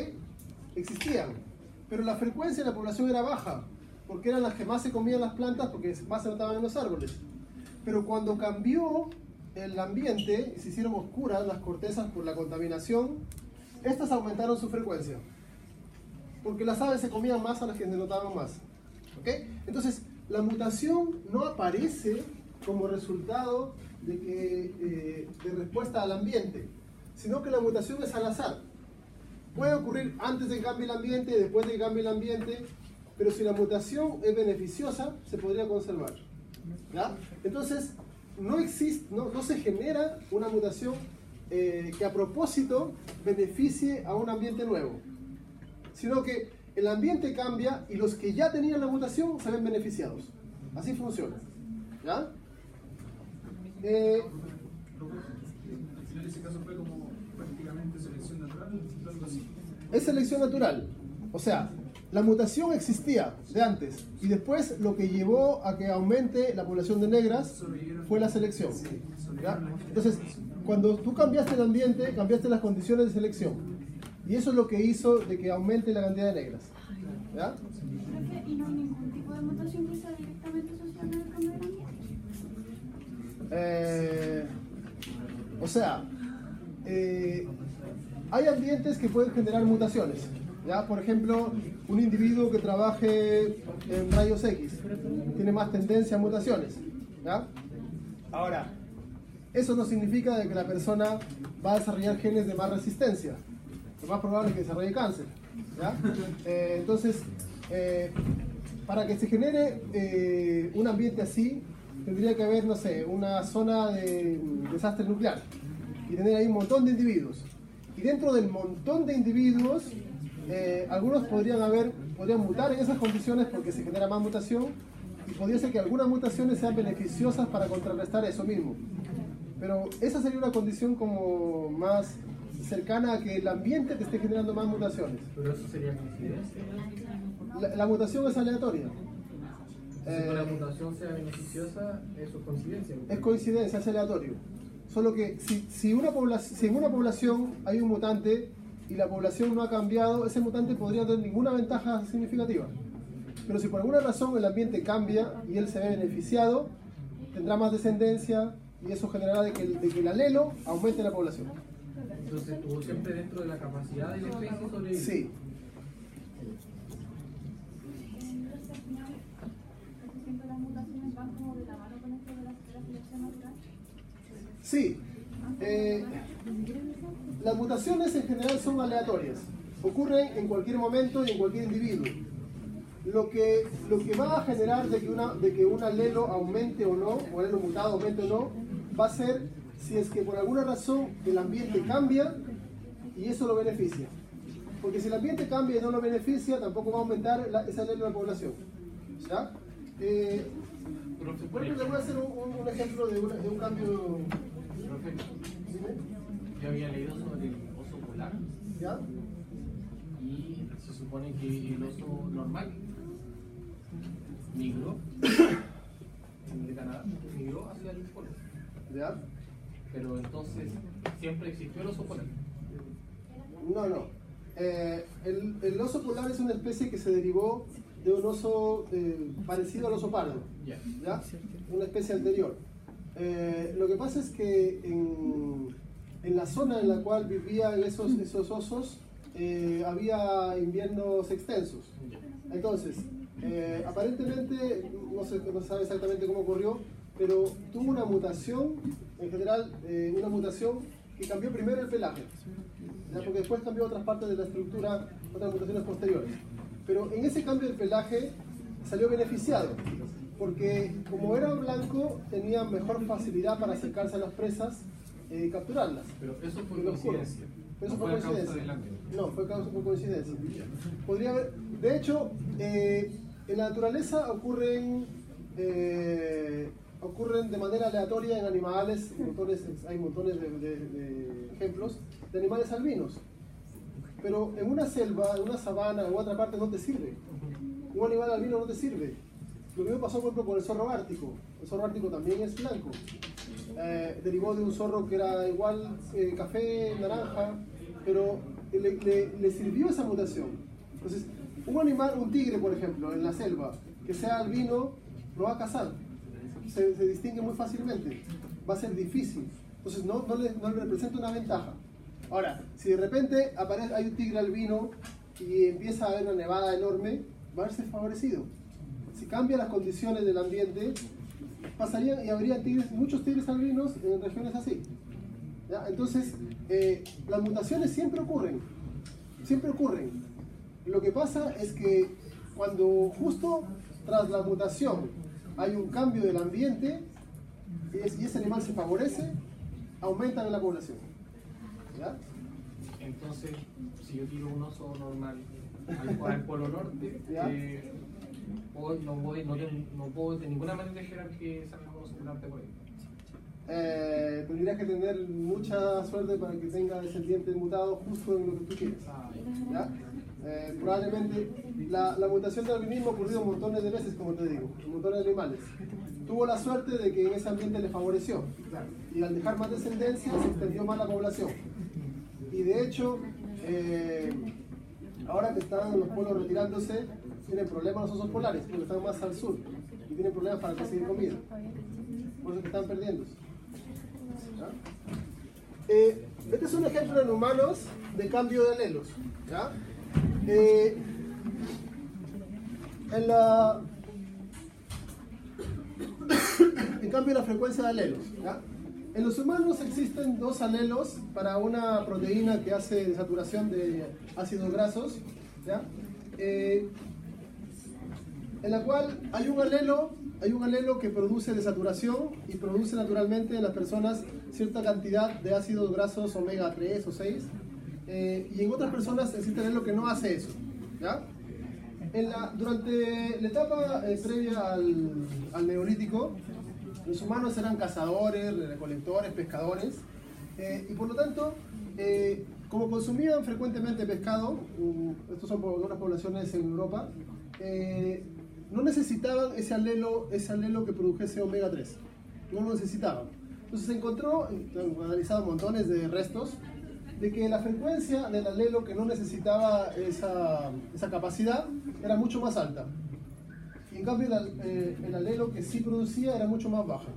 Existían, pero la frecuencia de la población era baja, porque eran las que más se comían las plantas, porque más se notaban en los árboles. Pero cuando cambió el ambiente y se hicieron oscuras las cortezas por la contaminación, estas aumentaron su frecuencia, porque las aves se comían más a las que se notaban más, ¿ok? Entonces, la mutación no aparece como resultado de respuesta al ambiente, sino que la mutación es al azar. Puede ocurrir antes de que cambie el ambiente, después de que cambie el ambiente, pero si la mutación es beneficiosa, se podría conservar, ¿ya? Entonces, no se genera una mutación que a propósito beneficie a un ambiente nuevo, sino que el ambiente cambia y los que ya tenían la mutación se ven beneficiados. Así funciona, ¿ya? En ese caso fue como prácticamente selección natural, algo así. Es selección natural, o sea, la mutación existía de antes y después lo que llevó a que aumente la población de negras fue la selección, ¿ya? Entonces, cuando tú cambiaste el ambiente, cambiaste las condiciones de selección, y eso es lo que hizo de que aumente la cantidad de negras, ¿ya? ¿Y no hay ningún tipo de mutación que sea directamente asociada al cambio del ambiente? O sea, hay ambientes que pueden generar mutaciones, ¿ya? Por ejemplo, un individuo que trabaje en rayos X tiene más tendencia a mutaciones, ¿ya? Ahora, eso no significa de que la persona va a desarrollar genes de más resistencia. Lo más probable es que desarrolle cáncer, ¿ya? Entonces, para que se genere un ambiente así, tendría que haber, no sé, una zona de desastre nuclear y tener ahí un montón de individuos. Y dentro del montón de individuos, algunos podrían mutar en esas condiciones porque se genera más mutación, y podría ser que algunas mutaciones sean beneficiosas para contrarrestar eso mismo. Pero esa sería una condición como más cercana a que el ambiente te esté generando más mutaciones. Pero eso sería coincidencia. La mutación es aleatoria. Si la mutación sea beneficiosa, eso es coincidencia. Es coincidencia, es aleatorio. Solo que si en una población hay un mutante y la población no ha cambiado, ese mutante podría no tener ninguna ventaja significativa. Pero si por alguna razón el ambiente cambia y él se ve beneficiado, tendrá más descendencia y eso generará de que el alelo aumente en la población. Entonces estuvo siempre dentro de la capacidad de la especie sobrevivir. Sí. Siempre las mutaciones van como de la mano con esto de la selección natural. Sí. Las mutaciones en general son aleatorias. Ocurren en cualquier momento y en cualquier individuo. Lo que va a generar de que un alelo aumente o no, o alelo mutado aumente o no, va a ser si es que por alguna razón el ambiente cambia y eso lo beneficia. Porque si el ambiente cambia y no lo beneficia, tampoco va a aumentar ese alelo de la población. ¿Ya? Por ejemplo, le voy a hacer un ejemplo de un cambio. Yo había leído sobre el oso polar. ¿Ya? Y se supone que el oso normal migró de Canadá, migró hacia el polo. ¿Ya? Pero entonces siempre existió el oso polar. No. El oso polar es una especie que se derivó de un oso parecido al oso pardo. Ya. ¿Ya? Una especie anterior. Lo que pasa es que en la zona en la cual vivían esos osos había inviernos extensos. Entonces, aparentemente, no se sabe exactamente cómo ocurrió, pero tuvo una mutación, en general, una mutación que cambió primero el pelaje, ¿ya? Porque después cambió otras partes de la estructura, otras mutaciones posteriores. Pero en ese cambio del pelaje salió beneficiado, porque como era blanco, tenía mejor facilidad para acercarse a las presas y capturarlas. Pero eso fue coincidencia. Eso no fue coincidencia. No, fue causa por coincidencia. Podría haber, de hecho, en la naturaleza ocurren de manera aleatoria en animales, hay montones de ejemplos de animales albinos. Pero en una selva, en una sabana, en otra parte no te sirve. Un animal albino no te sirve. Lo mismo pasó, por ejemplo, con el zorro ártico. El zorro ártico también es blanco. Derivó de un zorro que era igual café, naranja, pero le sirvió esa mutación. Entonces, un animal, un tigre, por ejemplo, en la selva, que sea albino, lo va a cazar. Se distingue muy fácilmente. Va a ser difícil. Entonces, no le representa una ventaja. Ahora, si de repente hay un tigre albino y empieza a haber una nevada enorme, va a verse favorecido. Si cambian las condiciones del ambiente, pasarían y habría muchos tigres albinos en regiones así. ¿Ya? Entonces, las mutaciones siempre ocurren. Lo que pasa es que cuando justo tras la mutación hay un cambio del ambiente y ese animal se favorece, aumentan en la población. ¿Ya? Entonces, si yo tiro un oso normal al polo norte, no puedo de ninguna manera esperar que salga un oso polar por ahí. Tendrías que tener mucha suerte para que tenga descendientes mutados justo en lo que tú quieres. ¿Ya? Probablemente la mutación del albinismo ha ocurrido montones de veces, como te digo, en montones de animales. Tuvo la suerte de que en ese ambiente le favoreció, y al dejar más descendencia se extendió más la población. Y de hecho, ahora que están los polos retirándose, tienen problemas los osos polares, porque están más al sur y tienen problemas para conseguir comida. Por eso que están perdiendo. Este es un ejemplo en humanos de cambio de alelos. ¿Ya? En cambio, la frecuencia de alelos. ¿Ya? En los humanos existen dos alelos para una proteína que hace desaturación de ácidos grasos, ¿ya? En la cual hay un alelo que produce desaturación y produce naturalmente en las personas cierta cantidad de ácidos grasos omega 3 o 6, y en otras personas existe alelo que no hace eso, ¿ya? Durante la etapa previa al neolítico, los humanos eran cazadores, recolectores, pescadores, y por lo tanto, como consumían frecuentemente pescado, estos son algunas poblaciones en Europa, no necesitaban ese alelo que produjese omega 3, no lo necesitaban. Entonces se encontró, analizado montones de restos, de que la frecuencia del alelo que no necesitaba esa capacidad era mucho más alta. Y en cambio el alelo que sí producía era mucho más baja.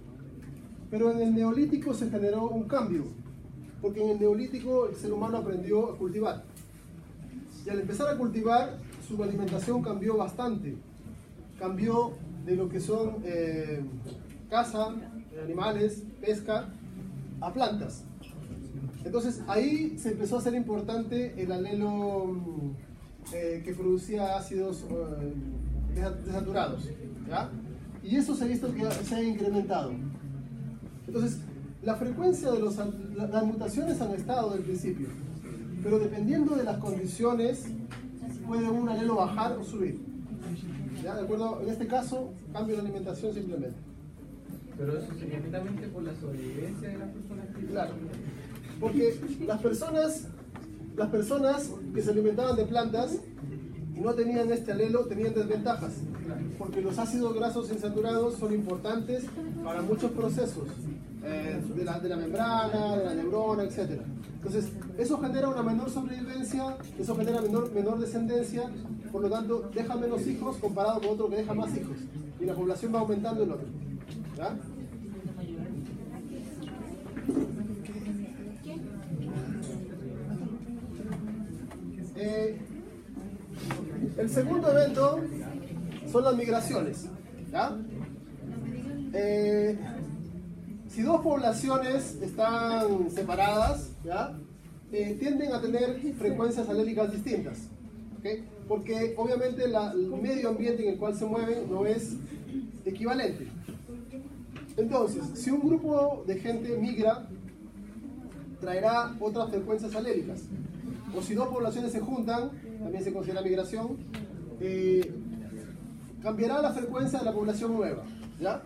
Pero en el neolítico se generó un cambio. Porque en el Neolítico el ser humano aprendió a cultivar. Y al empezar a cultivar, su alimentación cambió bastante. Cambió de lo que son caza, animales, pesca, a plantas. Entonces ahí se empezó a hacer importante el alelo que producía ácidos desaturados, ¿ya? Y eso se ha visto que se ha incrementado. Entonces, la frecuencia de las mutaciones han estado del principio, pero dependiendo de las condiciones, puede un alelo bajar o subir. ¿Ya? ¿De acuerdo? En este caso, cambio de alimentación simplemente. Pero eso sería netamente por la sobrevivencia de las personas que... Claro, porque las personas que se alimentaban de plantas y no tenían este alelo tenían desventajas, porque los ácidos grasos insaturados son importantes para muchos procesos, de la membrana, de la neurona, etc. Entonces, eso genera una menor sobrevivencia, eso genera menor descendencia, por lo tanto, deja menos hijos comparado con otro que deja más hijos, y la población va aumentando el otro. ¿Ya? El segundo evento son las migraciones. ¿Ya? Si dos poblaciones están separadas, ¿ya? Tienden a tener frecuencias alélicas distintas, ¿okay? Porque obviamente el medio ambiente en el cual se mueven no es equivalente. Entonces, si un grupo de gente migra, traerá otras frecuencias alélicas. O si dos poblaciones se juntan, también se considera migración, cambiará la frecuencia de la población nueva, ¿ya?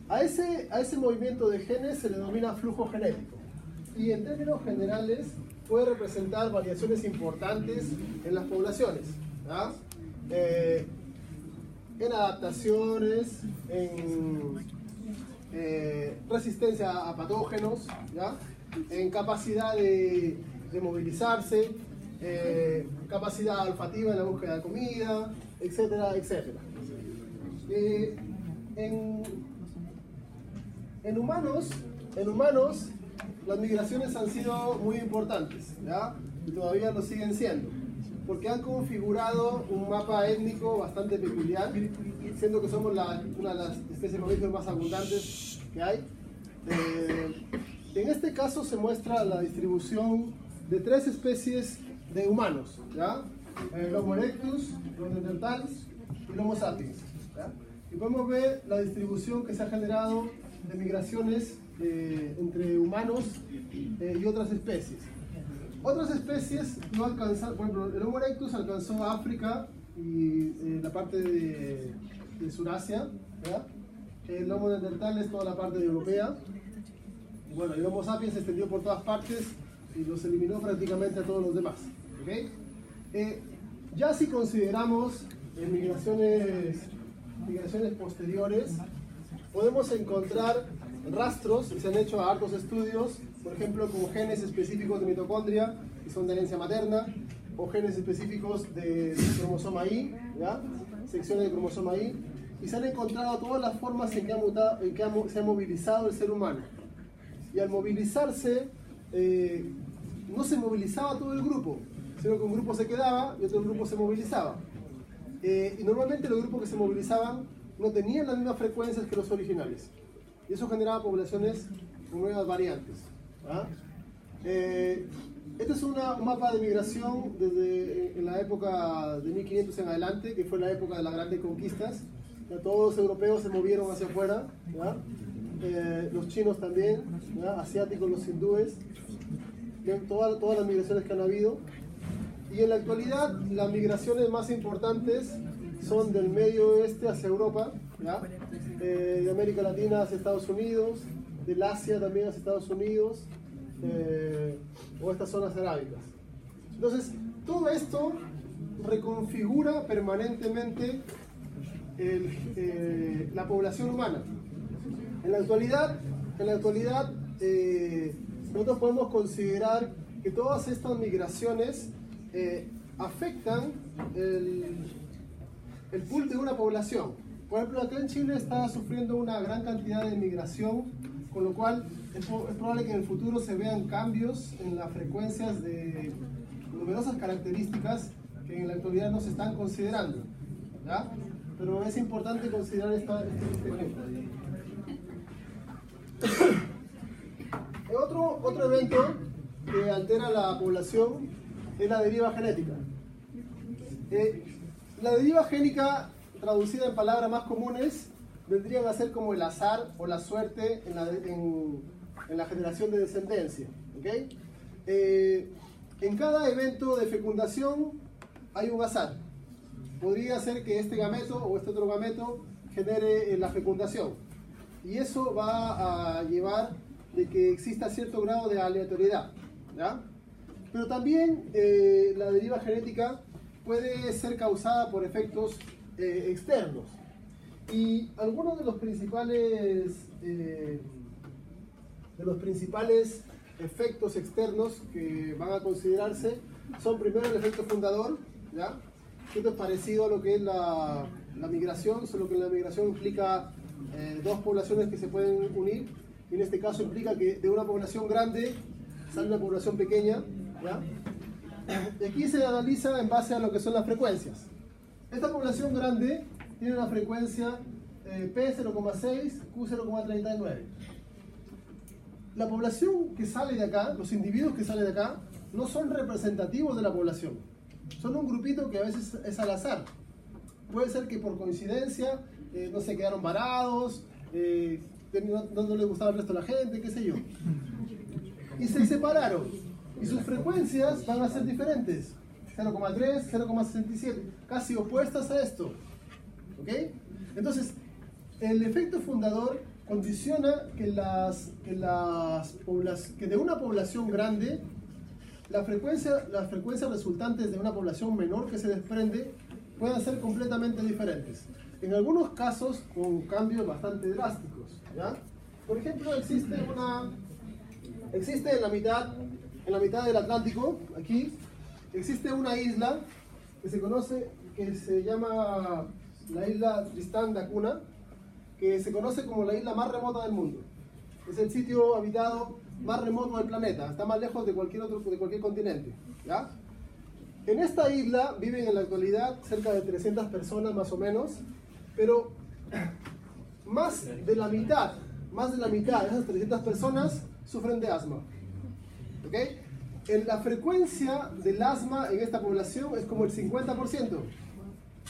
A ese movimiento de genes se le denomina flujo genético. Y en términos generales puede representar variaciones importantes en las poblaciones, ¿ya? En adaptaciones, en resistencia a patógenos, ¿ya? En capacidad de movilizarse, capacidad olfativa en la búsqueda de comida, etcétera, etcétera. En humanos, las migraciones han sido muy importantes, ¿ya? Y todavía lo siguen siendo, porque han configurado un mapa étnico bastante peculiar, siendo que somos una de las especies mamíferas más abundantes que hay. En este caso se muestra la distribución de 3 especies de humanos, ¿ya? El Homo erectus, los neandertales y el Homo sapiens, ¿ya? Y podemos ver la distribución que se ha generado de migraciones entre humanos y otras especies. Otras especies no alcanzan, por ejemplo, el Homo erectus alcanzó África y la parte de Surasia, ¿ya? El Homo neandertal es toda la parte europea. Y bueno, el Homo sapiens se extendió por todas partes y los eliminó prácticamente a todos los demás. ¿Okay? Ya si consideramos migraciones posteriores, podemos encontrar rastros, y se han hecho hartos estudios, por ejemplo, con genes específicos de mitocondria, que son de herencia materna, o genes específicos de cromosoma Y, ¿ya? Secciones de cromosoma Y, y se han encontrado todas las formas en que se ha movilizado el ser humano. Y al movilizarse, no se movilizaba todo el grupo, sino que un grupo se quedaba y otro grupo se movilizaba. Y normalmente los grupos que se movilizaban no tenían las mismas frecuencias que los originales. Y eso generaba poblaciones con nuevas variantes. ¿Ah? Este es un mapa de migración desde en la época de 1500 en adelante, que fue la época de las grandes conquistas. Ya todos los europeos se movieron hacia afuera, ¿ya? Los chinos también, ¿ya? Asiáticos, los hindúes, todas las migraciones que han habido. Y en la actualidad las migraciones más importantes son del medio oeste hacia Europa, ¿ya? De América Latina hacia Estados Unidos, del Asia también hacia Estados Unidos, o estas zonas arábicas. Entonces, todo esto reconfigura permanentemente la población humana. En la actualidad nosotros podemos considerar que todas estas migraciones afectan el pool de una población. Por ejemplo, acá en Chile está sufriendo una gran cantidad de migración con lo cual es probable que en el futuro se vean cambios en las frecuencias de numerosas características que en la actualidad no se están considerando, ¿ya? Pero es importante considerar este ejemplo. Otro evento que altera la población es la deriva genética. La deriva génica, traducida en palabras más comunes, vendrían a ser como el azar o la suerte en la generación de descendencia. ¿Okay? En cada evento de fecundación hay un azar. Podría ser que este gameto o este otro gameto genere la fecundación. Y eso va a llevar de que exista cierto grado de aleatoriedad, ¿ya? Pero también la deriva genética puede ser causada por efectos externos. Y algunos de los principales efectos externos que van a considerarse son primero el efecto fundador, ¿ya? Esto es parecido a lo que es la migración, solo que la migración implica dos poblaciones que se pueden unir, y en este caso implica que de una población grande sale una población pequeña, ¿ya? Y aquí se analiza en base a lo que son las frecuencias. Esta población grande tiene una frecuencia P0,6, Q0,39. La población que sale de acá, los individuos que salen de acá, no son representativos de la población. Son un grupito que a veces es al azar. Puede ser que por coincidencia no se quedaron varados, no les gustaba el resto de la gente, qué sé yo. Y se separaron. Y sus frecuencias van a ser diferentes. 0,3, 0,67, casi opuestas a esto. ¿Ok? Entonces, el efecto fundador condiciona que de una población grande, las frecuencias resultantes de una población menor que se desprende puedan ser completamente diferentes. En algunos casos con cambios bastante drásticos, ¿ya? Por ejemplo, existe en la mitad del Atlántico, aquí, existe una isla que se llama la isla Tristán da Cunha, que se conoce como la isla más remota del mundo. Es el sitio habitado más remoto del planeta, está más lejos de cualquier continente, ¿ya? En esta isla viven en la actualidad cerca de 300 personas más o menos, pero más de la mitad de esas 300 personas sufren de asma. ¿Okay? La frecuencia del asma en esta población es como el 50%,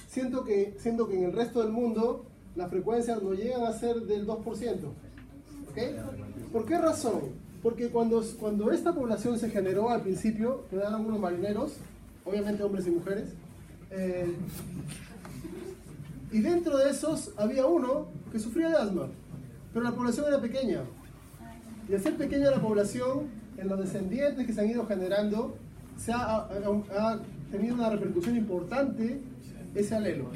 siendo que en el resto del mundo las frecuencias no llegan a ser del 2%. ¿Okay? ¿Por qué razón? Porque cuando esta población se generó al principio, quedaron algunos marineros, obviamente hombres y mujeres, y dentro de esos había uno que sufría de asma, pero la población era pequeña. Y al ser pequeña la población, en los descendientes que se han ido generando, ha tenido una repercusión importante ese alelo,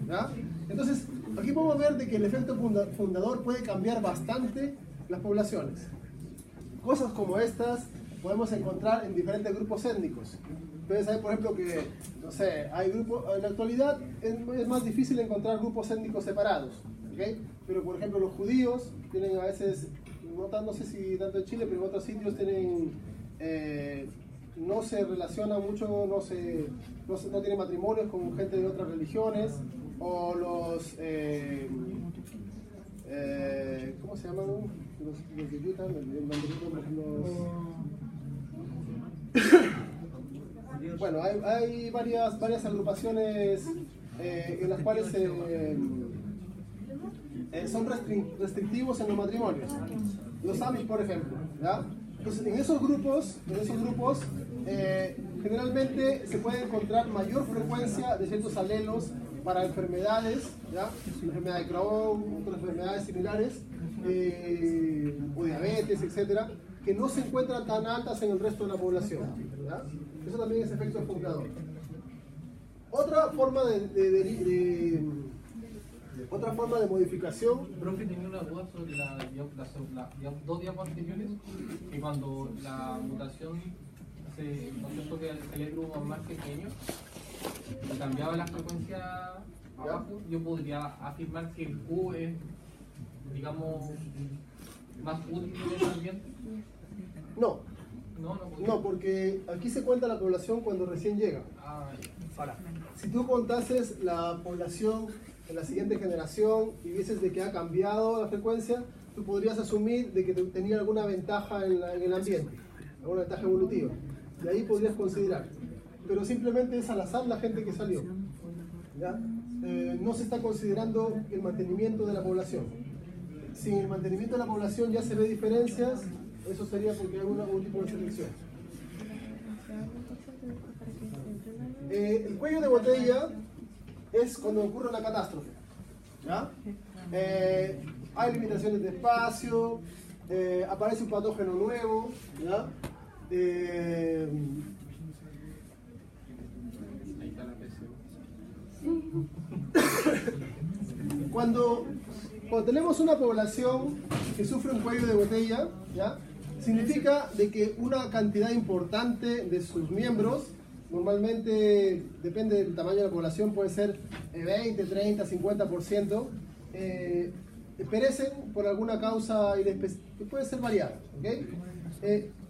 ¿ya? Entonces, aquí podemos ver de que el efecto fundador puede cambiar bastante las poblaciones. Cosas como estas podemos encontrar en diferentes grupos étnicos. Ustedes saben, por ejemplo, que, no sé, en la actualidad es más difícil encontrar grupos étnicos separados, ¿okay? Pero, por ejemplo, los judíos tienen a veces, no sé si tanto en Chile, pero en otros sitios tienen, no se relacionan mucho, no tienen matrimonios con gente de otras religiones, o los, ¿cómo se llaman? Los de Utah, bueno, hay varias agrupaciones en las cuales son restrictivos en los matrimonios. Los Amish, por ejemplo, ¿ya? Entonces, en esos grupos generalmente se puede encontrar mayor frecuencia de ciertos alelos para enfermedades, ¿ya? Enfermedad de Crohn, otras enfermedades similares, o diabetes, etcétera, que no se encuentran tan altas en el resto de la población, ¿ya? Eso también es efecto fundador. Otra forma de modificación. Profe, tenía una duda sobre las dos diapos anteriores, que cuando la mutación que el cerebro más pequeño y cambiaba la frecuencia abajo, yo podría afirmar que el Q es, digamos, más útil del ambiente? No, No, no, porque aquí se cuenta la población cuando recién llega. Ahora, si tú contases la población en la siguiente generación y vieses de que ha cambiado la frecuencia, tú podrías asumir de que tenía alguna ventaja en el ambiente, alguna ventaja evolutiva. De ahí podrías considerar. Pero simplemente es al azar la gente que salió. ¿Ya? No se está considerando el mantenimiento de la población. Si en el mantenimiento de la población ya se ve diferencias, eso sería porque hay algún tipo de selección. El cuello de botella es cuando ocurre una catástrofe. ¿Ya? Hay limitaciones de espacio, aparece un patógeno nuevo. ¿Ya? Cuando tenemos una población que sufre un cuello de botella, ¿ya? Significa de que una cantidad importante de sus miembros, normalmente depende del tamaño de la población, puede ser 20, 30, 50%, perecen por alguna causa que puede ser variada. ¿Okay?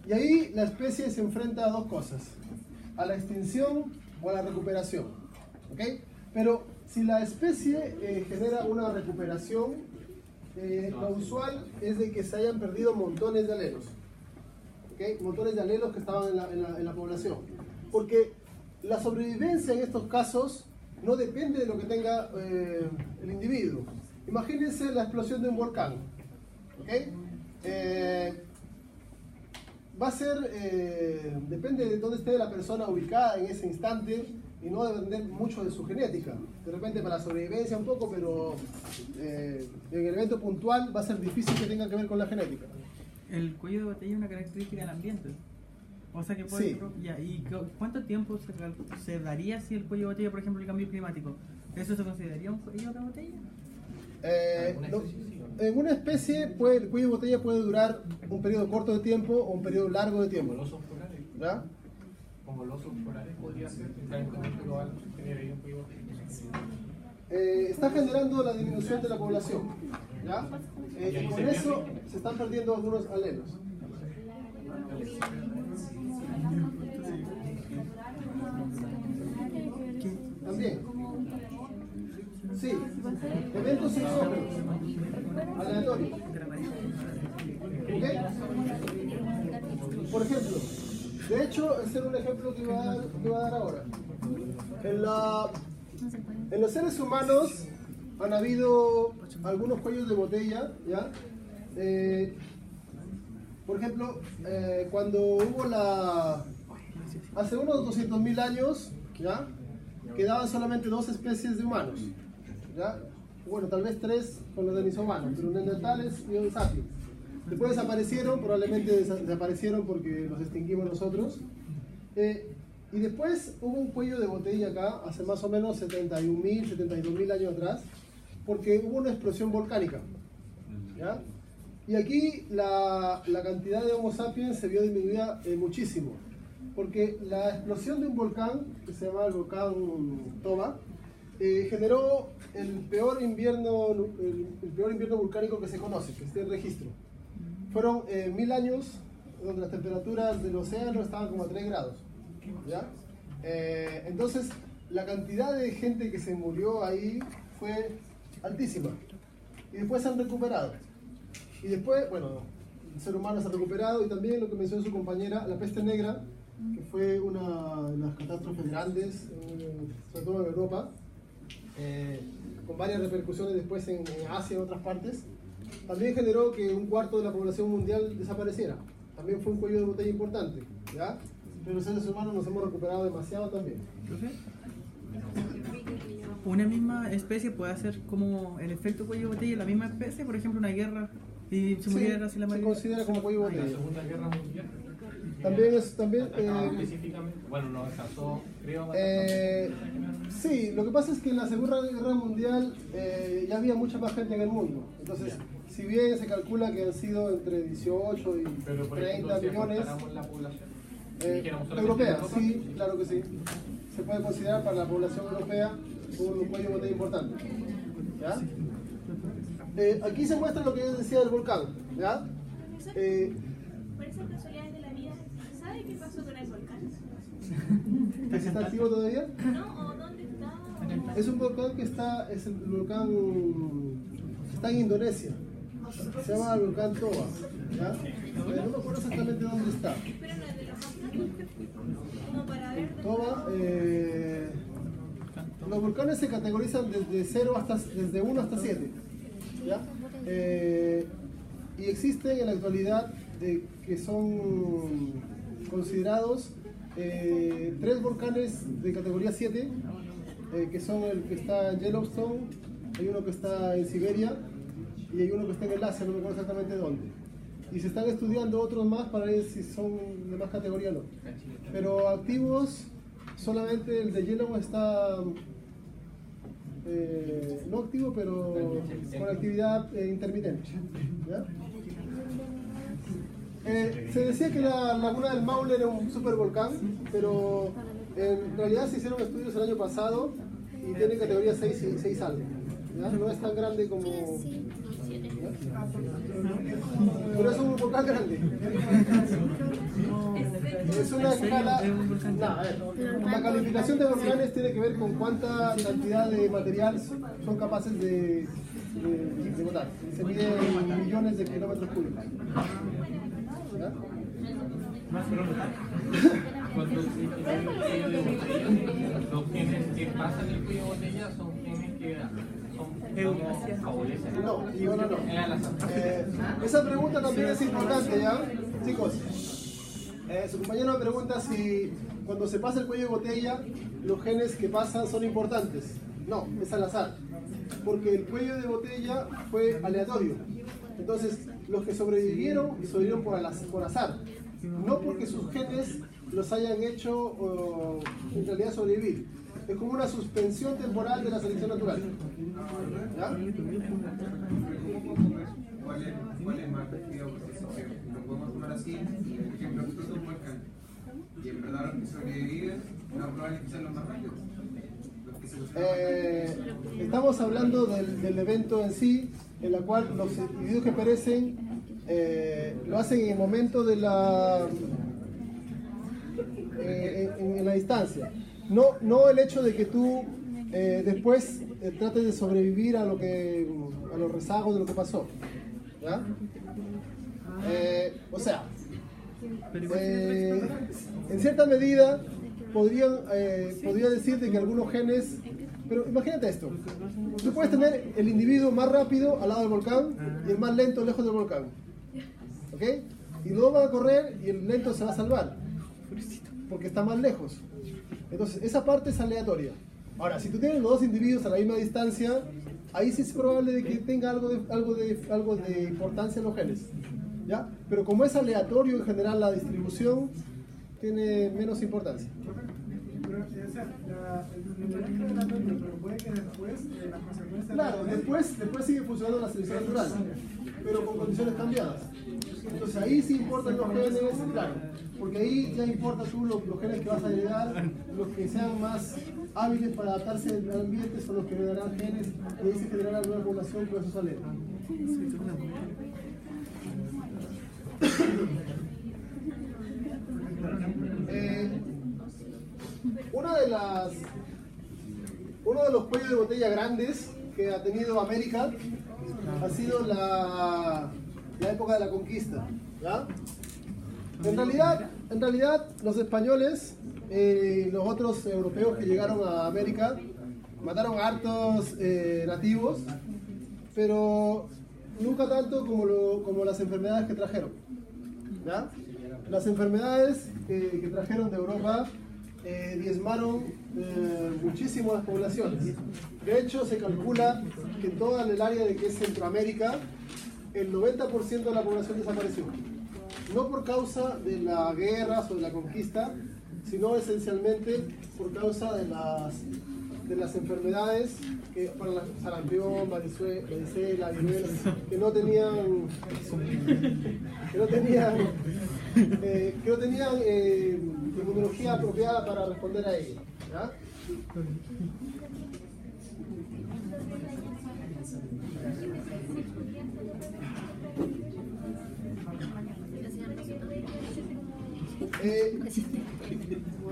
Y ahí la especie se enfrenta a dos cosas, a la extinción o a la recuperación. ¿Okay? Pero si la especie genera una recuperación, lo usual es de que se hayan perdido montones de alelos. ¿Okay? Montones de alelos que estaban en la población. Porque la sobrevivencia en estos casos no depende de lo que tenga el individuo. Imagínense la explosión de un volcán. ¿Okay? Va a ser, depende de dónde esté la persona ubicada en ese instante y no depender mucho de su genética. De repente para la sobrevivencia un poco, pero en el evento puntual va a ser difícil que tenga que ver con la genética. El cuello de botella es una característica del ambiente. O sea que puede Sí. ¿Y cuánto tiempo se daría si el cuello de botella, por ejemplo, el cambio climático? ¿Eso se consideraría un cuello de botella? En una especie, el cuello de botella puede durar un periodo corto de tiempo o un periodo largo de tiempo. Como los osos polares. ¿Ya? Como los osos polares podría ser que el calentamiento global generaría un cuello de botella. Está generando la disminución de la población. ¿Ya? Y con eso se están perdiendo algunos alelos. También. Sí, eventos exógenos, aleatorios. ¿Ok? Por ejemplo, de hecho, este es un ejemplo que iba a dar ahora. En los seres humanos han habido algunos cuellos de botella, ¿ya? Por ejemplo, cuando hubo hace unos 200.000 años, ¿ya? Quedaban solamente 2 especies de humanos, ¿ya? Bueno, tal vez 3 con los denisovanos, pero neandertales y Homo sapiens. Después desaparecieron, probablemente desaparecieron porque los extinguimos nosotros. Y después hubo un cuello de botella acá, hace más o menos 71.000, 72.000 años atrás, porque hubo una explosión volcánica, ¿ya? Y aquí la cantidad de Homo sapiens se vio disminuida muchísimo, porque la explosión de un volcán, que se llama el volcán Toba, generó el peor invierno volcánico que se conoce, que esté en registro. Fueron 1000 años donde las temperaturas del océano estaban como a 3 grados. ¿Ya? Entonces, la cantidad de gente que se murió ahí fue altísima. Y después se han recuperado. Y después, bueno, el ser humano se ha recuperado y también lo que mencionó su compañera, la peste negra, que fue una de las catástrofes grandes, sobre todo en Europa, con varias repercusiones después en Asia y en otras partes, también generó que un cuarto de la población mundial desapareciera. También fue un cuello de botella importante, ¿ya? Pero los seres humanos nos hemos recuperado demasiado también. ¿Una misma especie puede hacer como el efecto cuello de botella en la misma especie? Por ejemplo, una guerra y se muriera así la se mayoría. considera como cuello de La botella. Segunda Guerra Mundial. También Específicamente, bueno, no alcanzó, creo. sí, lo que pasa es que en la Segunda Guerra Mundial ya había mucha más gente en el mundo. Entonces, si bien se calcula que han sido entre 18 y Pero por 30 ejemplo, si millones, ajustáramos la población, dijéramos solamente europea, Europa, sí, claro que sí. Se puede considerar para la población europea un cuello de botella importante. ¿Ya? Aquí se muestra lo que yo decía del volcán. ¿Ya? Por esas casualidades de la vida, ¿sabe qué pasó con el volcán? ¿Está activo todavía? ¿No? ¿O dónde está? Es un volcán que está, es el volcán, está en Indonesia. Se llama el volcán Toba. ¿Ya? No me acuerdo exactamente dónde está. Pero no es de los más grandes. Como para ver. Toba, los volcanes se categorizan desde 1 hasta 7. ¿Ya? Y existen en la actualidad que son considerados 3 volcanes de categoría 7, que son el que está en Yellowstone, hay uno que está en Siberia y hay uno que está en el Asia, no me acuerdo exactamente dónde. Y se están estudiando otros más para ver si son de más categoría o no. Pero activos, solamente el de Yellowstone está no activo, pero con actividad intermitente. ¿Ya? Se decía que la laguna del Maule era un supervolcán, pero en realidad se hicieron estudios el año pasado y tiene categoría 6 algo. ¿Ya? No es tan grande como... ¿Ya? Pero es un volcán grande. Es una escala... No, a ver, la calificación de volcanes tiene que ver con cuánta cantidad de material son capaces de botar. Se mide en millones de kilómetros cúbicos. ¿Ya? Cuando los genes que pasan el cuello de botella son genes que favorecen. No. Esa pregunta también es importante, ¿ya? Chicos, su compañero me pregunta si cuando se pasa el cuello de botella, los genes que pasan son importantes. No, es al azar. Porque el cuello de botella fue aleatorio. Entonces, los que sobrevivieron por azar. No porque sus genes los hayan hecho en realidad sobrevivir. Es como una suspensión temporal de la selección natural. ¿Ya? ¿Cuál es más efectivo? Porque lo podemos tomar así, por ejemplo, esto es un volcán. Y en verdad los que sobreviven, no probable que sean los más rápidos. Estamos hablando del evento en sí, en la cual los individuos que perecen lo hacen en el momento de en la distancia. No el hecho de que tú después trates de sobrevivir a los rezagos de lo que pasó. ¿Ya? O sea, en cierta medida podría decirte que algunos genes, pero imagínate esto, tú puedes tener el individuo más rápido al lado del volcán y el más lento lejos del volcán, ¿ok? Y luego van a correr y el lento se va a salvar porque está más lejos. Entonces esa parte es aleatoria. Ahora, si tú tienes los dos individuos a la misma distancia, ahí sí es probable de que tenga algo de importancia en los genes, ¿ya? Pero como es aleatorio en general la distribución, tiene menos importancia. Pero puede que después las consecuencias... Claro, después sigue funcionando la selección natural, pero con condiciones cambiadas. Entonces ahí sí importan los genes, claro, porque ahí ya importa tú los genes que vas a heredar, los que sean más hábiles para adaptarse al ambiente son los que heredarán genes y ahí se generará nueva población con esos aleros. Uno de los cuellos de botella grandes que ha tenido América ha sido la época de la conquista, ¿ya? En realidad los españoles y los otros europeos que llegaron a América mataron a hartos nativos, pero nunca tanto como las enfermedades que trajeron, ¿ya? Las enfermedades que trajeron de Europa diezmaron muchísimo las poblaciones. De hecho, se calcula que en toda el área de que es Centroamérica, el 90% de la población desapareció. No por causa de las guerras o de la conquista, sino esencialmente por causa de las enfermedades que para la sarampión, varicela, viruela, que no tenían inmunología apropiada para responder a ella, ¿ya?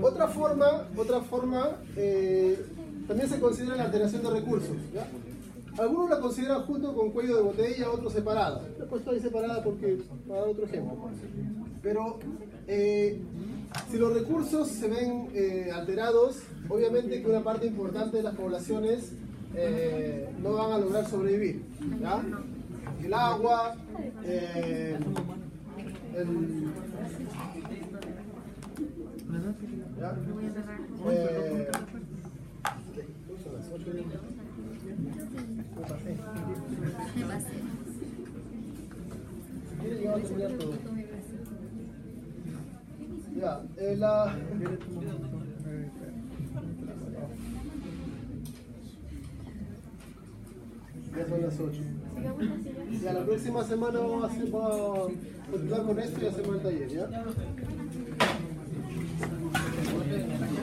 Otra forma también se considera la alteración de recursos, ¿ya? Algunos la consideran junto con cuello de botella, otros separada. La he puesto ahí separada porque para dar otro ejemplo. Pero si los recursos se ven alterados, obviamente que una parte importante de las poblaciones no van a lograr sobrevivir, ¿ya? El agua, ¿ya? Ya, ya son las 8. Ya la próxima semana vamos a continuar con esto y hacemos el taller, ¿ya?